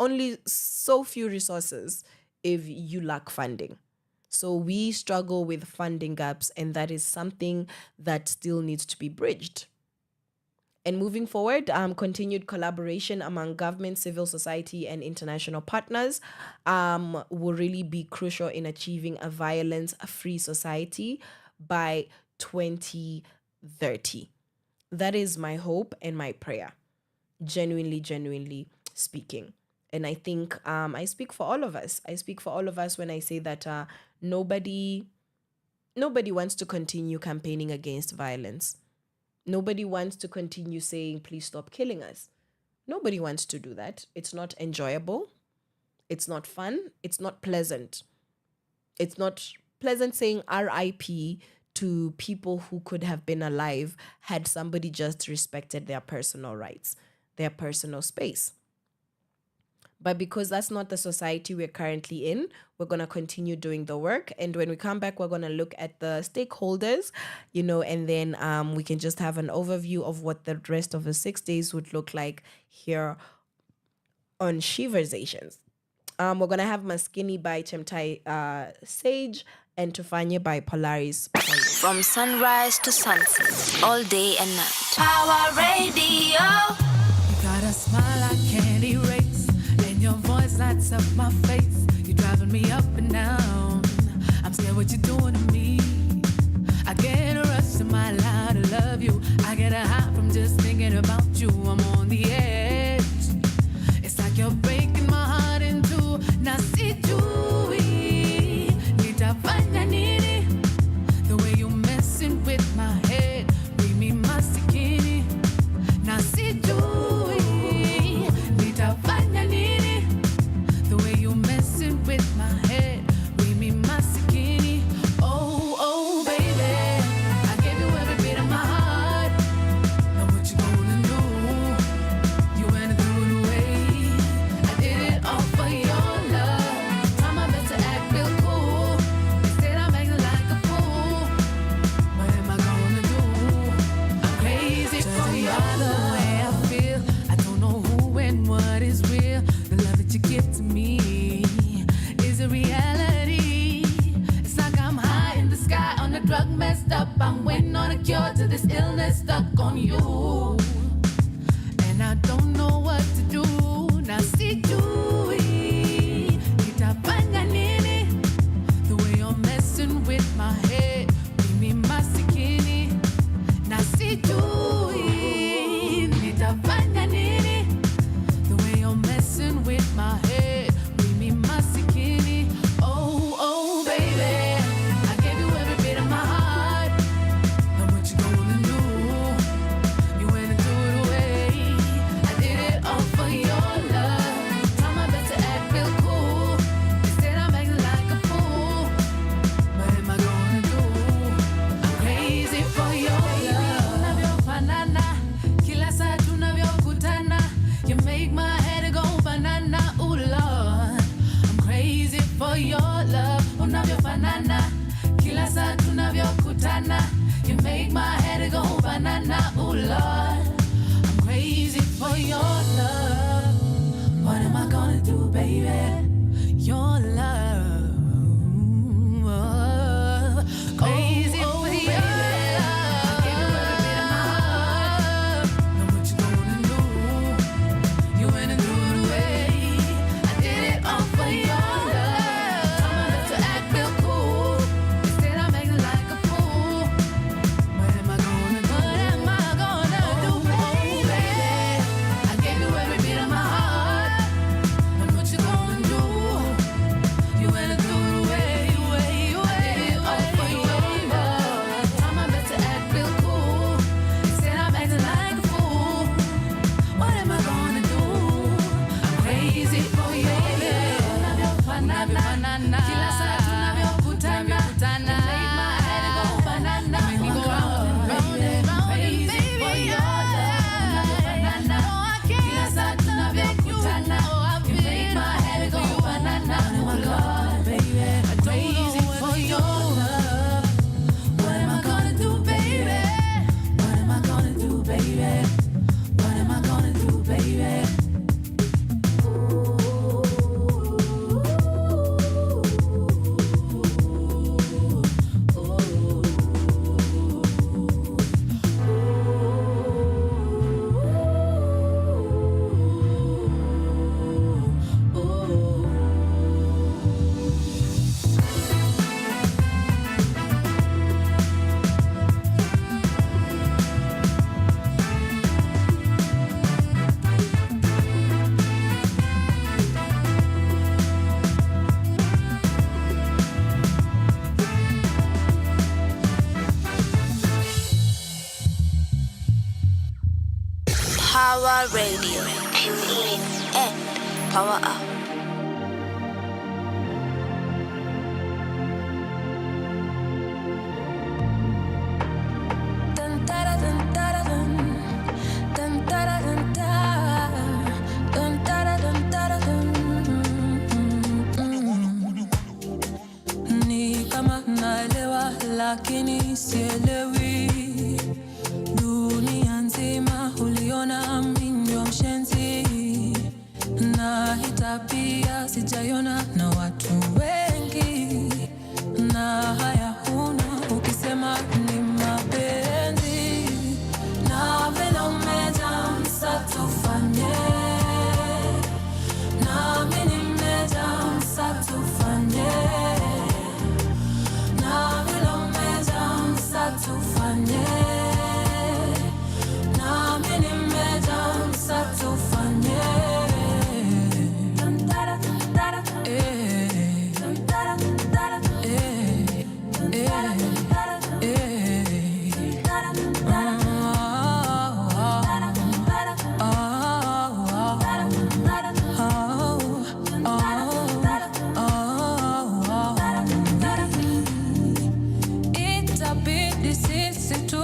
Only so few resources if you lack funding. So we struggle with funding gaps, and that is something that still needs to be bridged. And moving forward, continued collaboration among government, civil society, and international partners will really be crucial in achieving a violence-free society by 2030. That is my hope and my prayer, genuinely speaking. And I think I speak for all of us. I speak for all of us when I say that nobody wants to continue campaigning against violence. Nobody wants to continue saying, please stop killing us. Nobody wants to do that. It's not enjoyable. It's not fun. It's not pleasant. It's not pleasant saying RIP to people who could have been alive had somebody just respected their personal rights, their personal space. But because that's not the society we're currently in, we're going to continue doing the work. And when we come back, we're going to look at the stakeholders, and then we can just have an overview of what the rest of the 6 days would look like here on Sheversations. We're going to have Maskini by Chemtai Sage and Tufanye by Polaris. From sunrise to sunset, all day and night. Power Radio. You got a smile I can't erase. Your voice lights up my face. You're driving me up and down. I'm scared what you're doing to me. I get a rush in my life to love you. I get a high from just thinking about you. I'm on the edge. It's like you're breaking my heart in two. Now see Chewy, nitafanya nini? The way you're messing with my head, bring me my skinny. Now see Chewy, nitafanya nini? With my head, bring me my skinny. Oh, baby, I gave you every bit of my heart. Now what you gonna do? You went and threw it away. I did it all for your love. Try my best to act real cool. Instead I'm acting like a fool. What am I gonna do? I'm crazy for you. The way I feel, I don't know who and what is real. The love that you give to me a reality. It's like I'm high in the sky on a drug messed up. I'm waiting on a cure to this illness stuck on you. And I don't know what to do. Now see Chewy, nitafanya nini? The way you're messing with my head, bring me my skinny. Now see Chewy, nitafanya nini? The way you're messing with my head, bring me my skinny. Oh, baby, I gave you every bit of my heart. Now what you gonna do? You went and threw it away. I did it all for your love. Try my best to act real cool. Instead I'm acting like a fool. What am I gonna do? make my head go banana. Oh Lord, I'm crazy for your love. What am I gonna do, baby? Your love. Crazy for your love. I gave you every bit of my heart. Now what you gonna do? You went and threw it away. I did it all for your love. Tell my lips to act real cool. Instead I'm acting like a fool. What am I gonna do? What am I gonna do, baby? I gave you every bit of my heart. Now what you gonna do? You went and threw it away. I did it all for your love. Try my best to act real cool. Instead I'm acting like a fool. What am I gonna do? I'm crazy for you, baby. Banana. Kila saa tunavyokutana. You make my head go banana. Make me go round and round and round. Crazy for your love. Banana. Kila saa tunavyokutana. You make my head go banana. Oh my God, baby. I'm crazy for your love. What am I gonna do, baby? What am I gonna do, baby? What am I gonna do, baby? Power Radio. Tune in and power up. Dun da da dun da da dun. Dun da da dun da. Dun da da dun da da dun. Ni kama naelewa lakini sielewi. Dunia nzima uliona mimi ndio mshenzi. Na hii tabia sijaiona na watu wengi. Na haya huna ukisema ni mapenzi. Na vile umejaa msa tufanye. Na mimi nimejaa msa tufanye. Na vile umejaa msa tufanye. Na mimi nimejaa msa tufanye. Itabidi sisi tu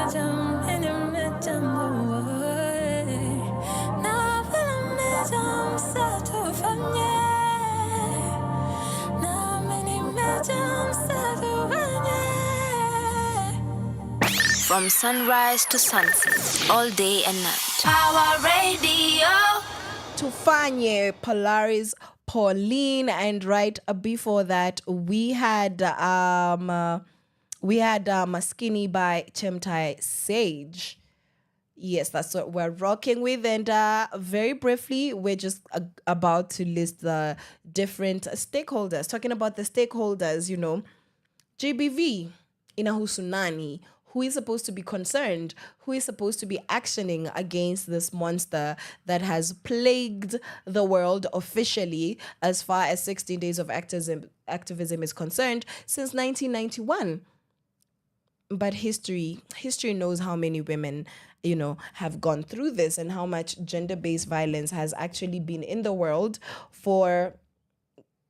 From sunrise to sunset, all day and night. Power Radio. Tufanye, Polaris, Pauline, and right before that we had Maskini by Chemtai Sage. Yes, that's what we're rocking with. And very briefly, we're just about to list the different stakeholders. Talking about the stakeholders, GBV, inahusu nani? Who is supposed to be concerned? Who is supposed to be actioning against this monster that has plagued the world officially as far as 16 days of activism is concerned since 1991? But history knows how many women, have gone through this and how much gender-based violence has actually been in the world for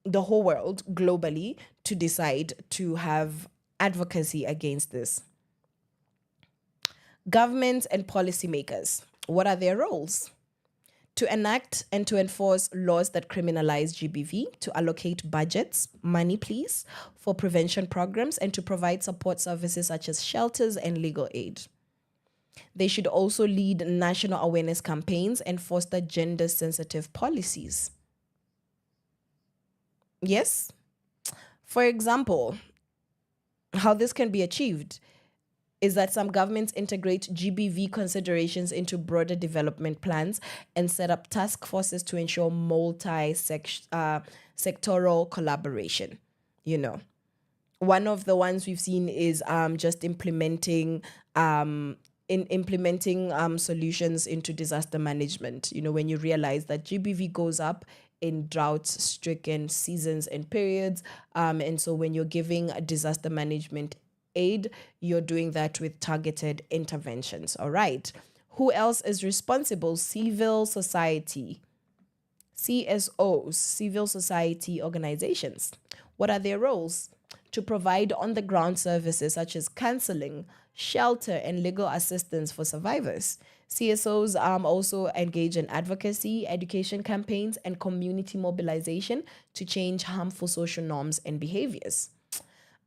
the whole world globally to decide to have advocacy against this. Governments and policymakers, what are their roles? To enact and to enforce laws that criminalize GBV, to allocate budgets, money please, for prevention programs, and to provide support services such as shelters and legal aid. They should also lead national awareness campaigns and foster gender-sensitive policies. Yes? For example, how this can be achieved is that some governments integrate GBV considerations into broader development plans and set up task forces to ensure multi-sectoral collaboration. One of the ones we've seen is just implementing solutions into disaster management. When you realize that GBV goes up in drought-stricken seasons and periods, and so when you're giving a disaster management aid, you're doing that with targeted interventions. All right. Who else is responsible? Civil society. CSOs, civil society organizations. What are their roles? To provide on-the-ground services such as counseling, shelter, and legal assistance for survivors. CSOs also engage in advocacy, education campaigns, and community mobilization to change harmful social norms and behaviors.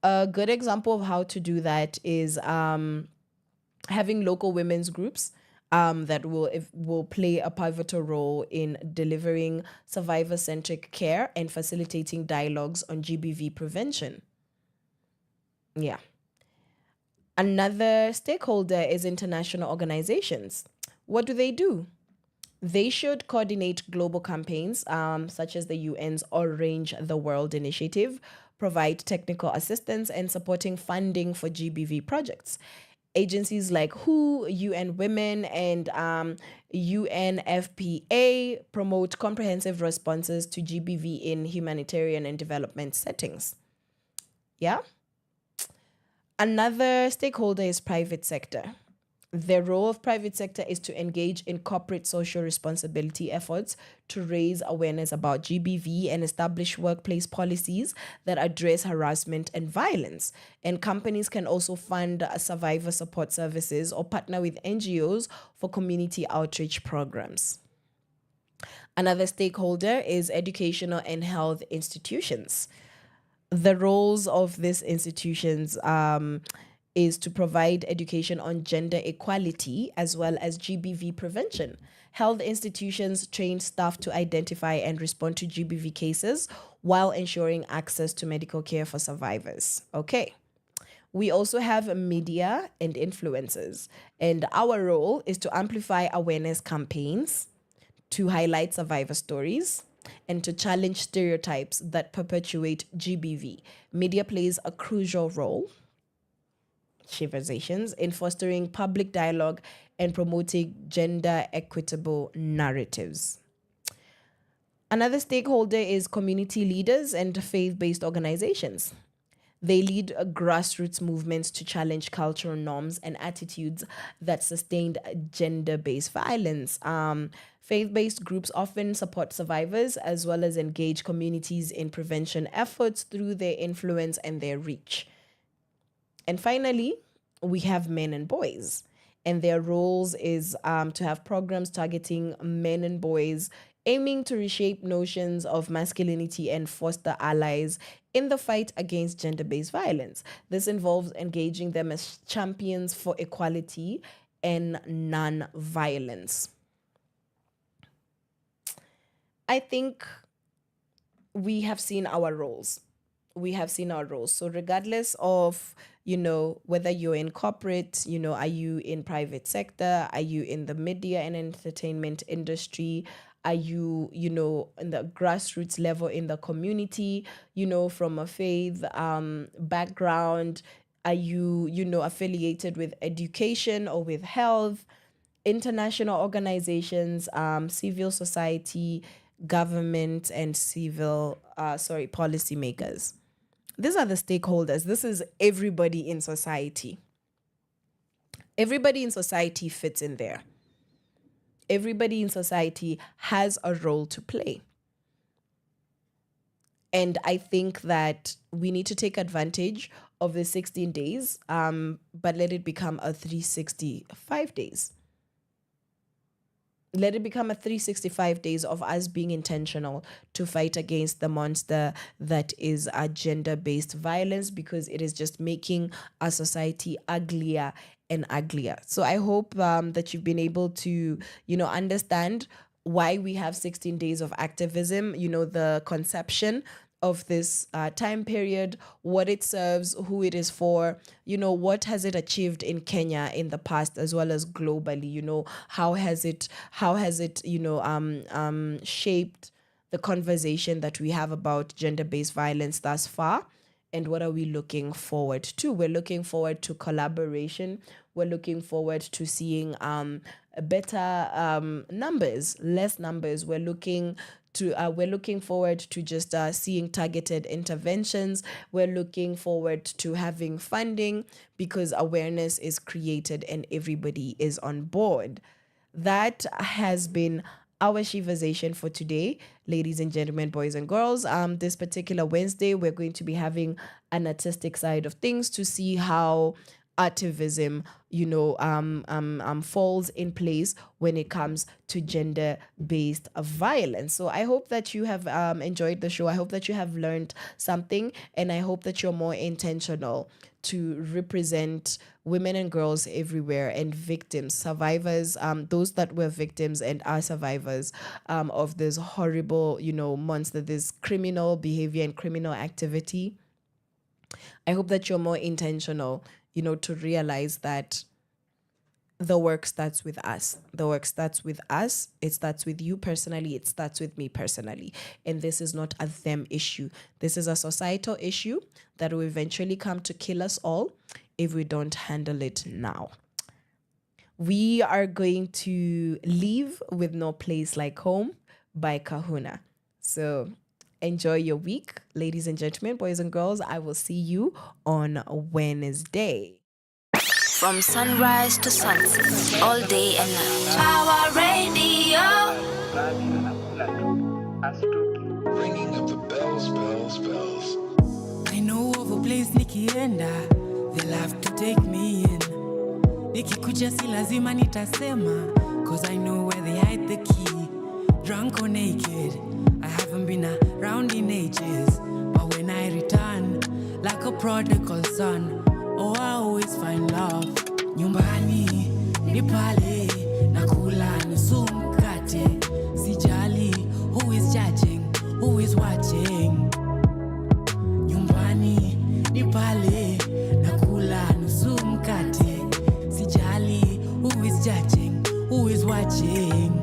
A good example of how to do that is having local women's groups that will play a pivotal role in delivering survivor-centric care and facilitating dialogues on GBV prevention. Yeah. Another stakeholder is international organizations. What do? They should coordinate global campaigns such as the UN's Orange the World initiative, provide technical assistance and supporting funding for GBV projects. Agencies like WHO, UN Women, and UNFPA promote comprehensive responses to GBV in humanitarian and development settings. Yeah? Another stakeholder is private sector. The role of private sector is to engage in corporate social responsibility efforts to raise awareness about GBV and establish workplace policies that address harassment and violence. And companies can also fund survivor support services or partner with NGOs for community outreach programs. Another stakeholder is educational and health institutions. The roles of these institutions is to provide education on gender equality as well as GBV prevention. Health institutions train staff to identify and respond to GBV cases while ensuring access to medical care for survivors. Okay. We also have media and influencers, and our role is to amplify awareness campaigns, to highlight survivor stories, and to challenge stereotypes that perpetuate GBV. Media plays a crucial role, Sheversations, in fostering public dialogue and promoting gender equitable narratives. Another stakeholder is community leaders and faith-based organizations. They lead grassroots movements to challenge cultural norms and attitudes that sustained gender-based violence. Faith-based groups often support survivors as well as engage communities in prevention efforts through their influence and their reach. And finally, we have men and boys. And their roles is to have programs targeting men and boys, aiming to reshape notions of masculinity and foster allies in the fight against gender-based violence. This involves engaging them as champions for equality and non-violence. I think we have seen our roles. So regardless of, whether you're in corporate, are you in private sector? Are you in the media and entertainment industry? Are you, in the grassroots level in the community, from a faith background? Are you, affiliated with education or with health, international organizations, civil society, government, and policymakers? These are the stakeholders. This is everybody in society. Everybody in society fits in there. Everybody in society has a role to play. And I think that we need to take advantage of the 16 days, but let it become a 365 days. Let it become a 365 days of us being intentional to fight against the monster that is gender-based violence, because it is just making our society uglier and uglier. So I hope that you've been able to, understand why we have 16 days of activism, the conception of this time period, what it serves, who it is for, what has it achieved in Kenya in the past as well as globally, how has it shaped the conversation that we have about gender-based violence thus far, and what are we looking forward to? We're looking forward to collaboration. We're looking forward to seeing better numbers, less numbers. We're looking forward to just seeing targeted interventions. We're looking forward to having funding, because awareness is created and everybody is on board. That has been our Sheversation for today, ladies and gentlemen, boys and girls. This particular Wednesday, we're going to be having an artistic side of things to see how activism, falls in place when it comes to gender-based violence. So I hope that you have enjoyed the show. I hope that you have learned something, and I hope that you're more intentional to represent women and girls everywhere, and victims, survivors, those that were victims and are survivors of this horrible, monster, this criminal behavior and criminal activity. I hope that you're more intentional, to realize that the work starts with us. The work starts with us. It starts with you personally. It starts with me personally. And this is not a them issue. This is a societal issue that will eventually come to kill us all if we don't handle it now. We are going to leave with No Place Like Home by Kahuna. So enjoy your week, ladies and gentlemen, boys and girls. I will see you on Wednesday. From sunrise to sunset, all day and night. Power Radio. Ringing of the bells, bells, bells. I know of a place nikienda, they'll have to take me in. Nikikuja si lazima nitasema, cause I know where they hide the key. Drunk or naked, I haven't been around in ages. But when I return, like a prodigal son, oh, I always find love. Nyumbani, ni pale, nakula nusu mkate. Sijali, who is judging, who is watching. Nyumbani, ni pale, nakula nusu mkate. Sijali, who is judging, who is watching.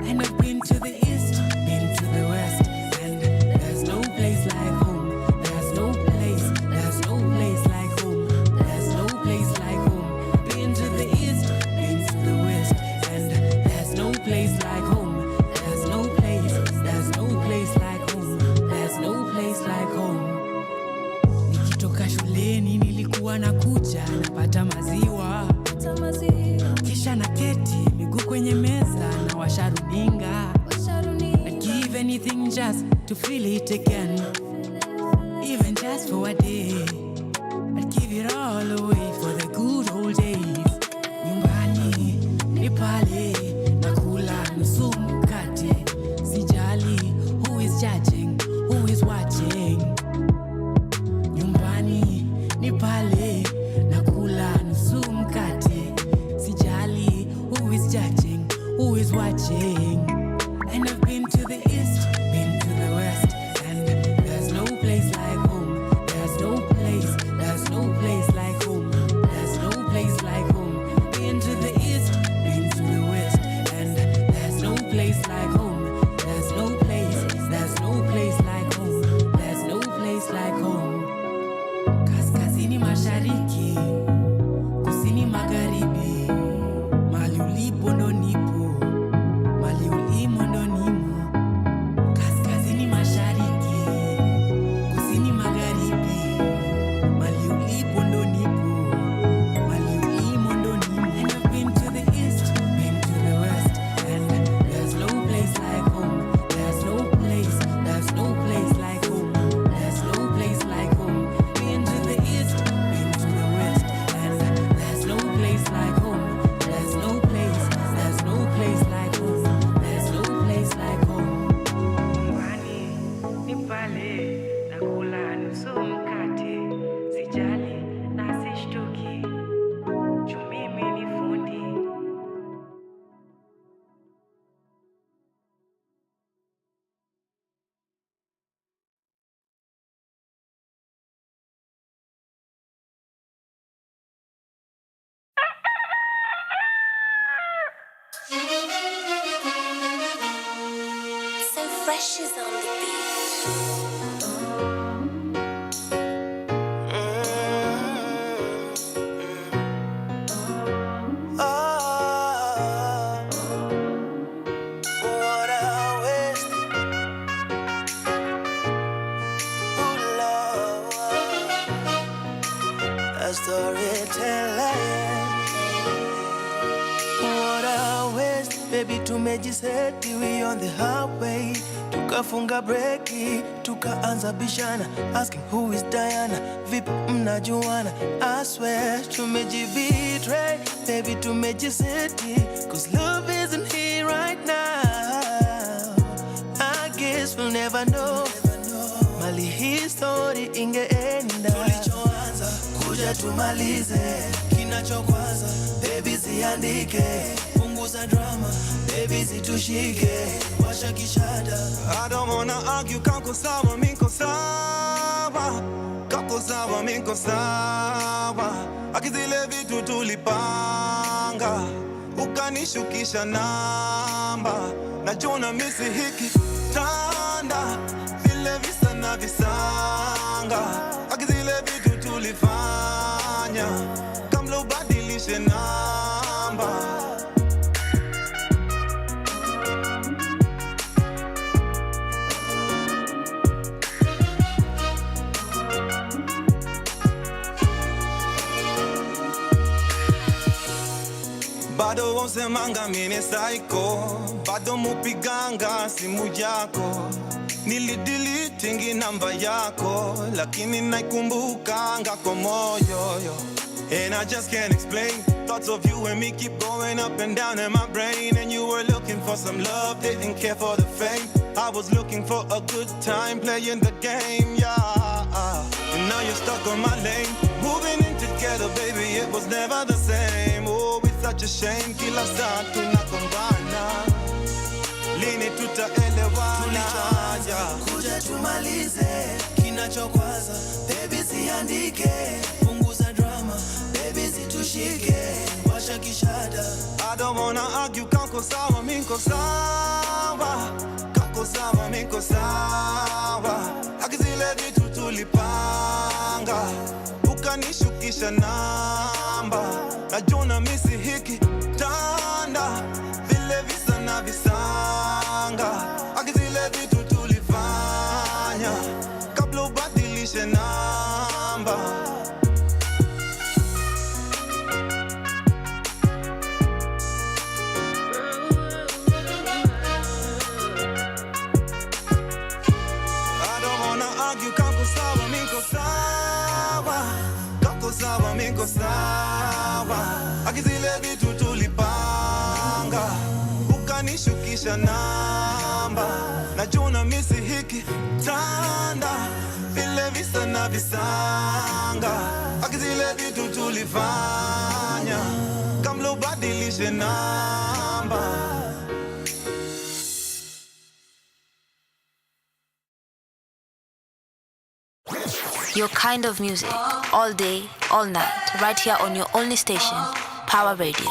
And I've been to the east, been to the west, and there's no place like home. There's no place like home. There's no place like home. Been to the east, been to the west, and there's no place like home. There's no place like home. There's no place like home. Nikitoka shuleni nilikuwa nakuja napata maziwa. Kisha na keti miguu kwenye meza na washa runinga. I'd give anything just to feel it again, even just for a day. I'd give it all away for the good Fresh is on the beat. What a waste. Ooh, Lord. A storyteller. What a waste. Baby, tumejiseti, we on the highway. Tukafunga breki, tukaanza bishana, asking who is Diana, vipi mnajuana. I swear tumejibetray, baby tumejiseti, cause love isn't here right now. I guess we'll never know mali hii story ingeenda. Tulichoanza kuja tumalize, kinachokwaza baby ziandike, punguza drama baby zitushike, washa kishada. I don't wanna argue, kako sawa miko sawa, kako sawa miko sawa. Akizile vitu tulipanga, ukanishukisha namba, najua misi hiki tanda, vile visa na visanga. Akizile vitu tulifanya, kamlo badilishe namba. Bado wasemanga mimi psycho, bado mupiganga simu yako. Nilideletingi namba yako, lakini naikumbukanga kwa moyo yo. And I just can't explain, thoughts of you and me keep going up and down in my brain. And you were looking for some love, didn't care for the fame. I was looking for a good time playing the game, yeah. And now you're stuck on my lane, moving in together, baby, it was never the same. Oh, it's such a shame, kila saa tunagombana, lini tutaelewana? Kuja tumalize, kinachokwaza baby ziandike, punguza drama baby zitushike, washa kishada. I don't wanna argue, kako sawa miko sawa, kako sawa miko sawa. Akizile vitu tulipanga, ukanishukisha namba, najua misi hiki tanda, vile visa na visanga. Akizile vitu tulifanya, kabla ubadilishe namba. Miko sawa, akizile vitu tulipanga, ukanishukisha namba, najua misi hiki tanda, vile visa na visanga. Akizile vitu tulifanya, kamlo badilishe namba. Your kind of music, all day, all night, right here on your only station, Power Radio.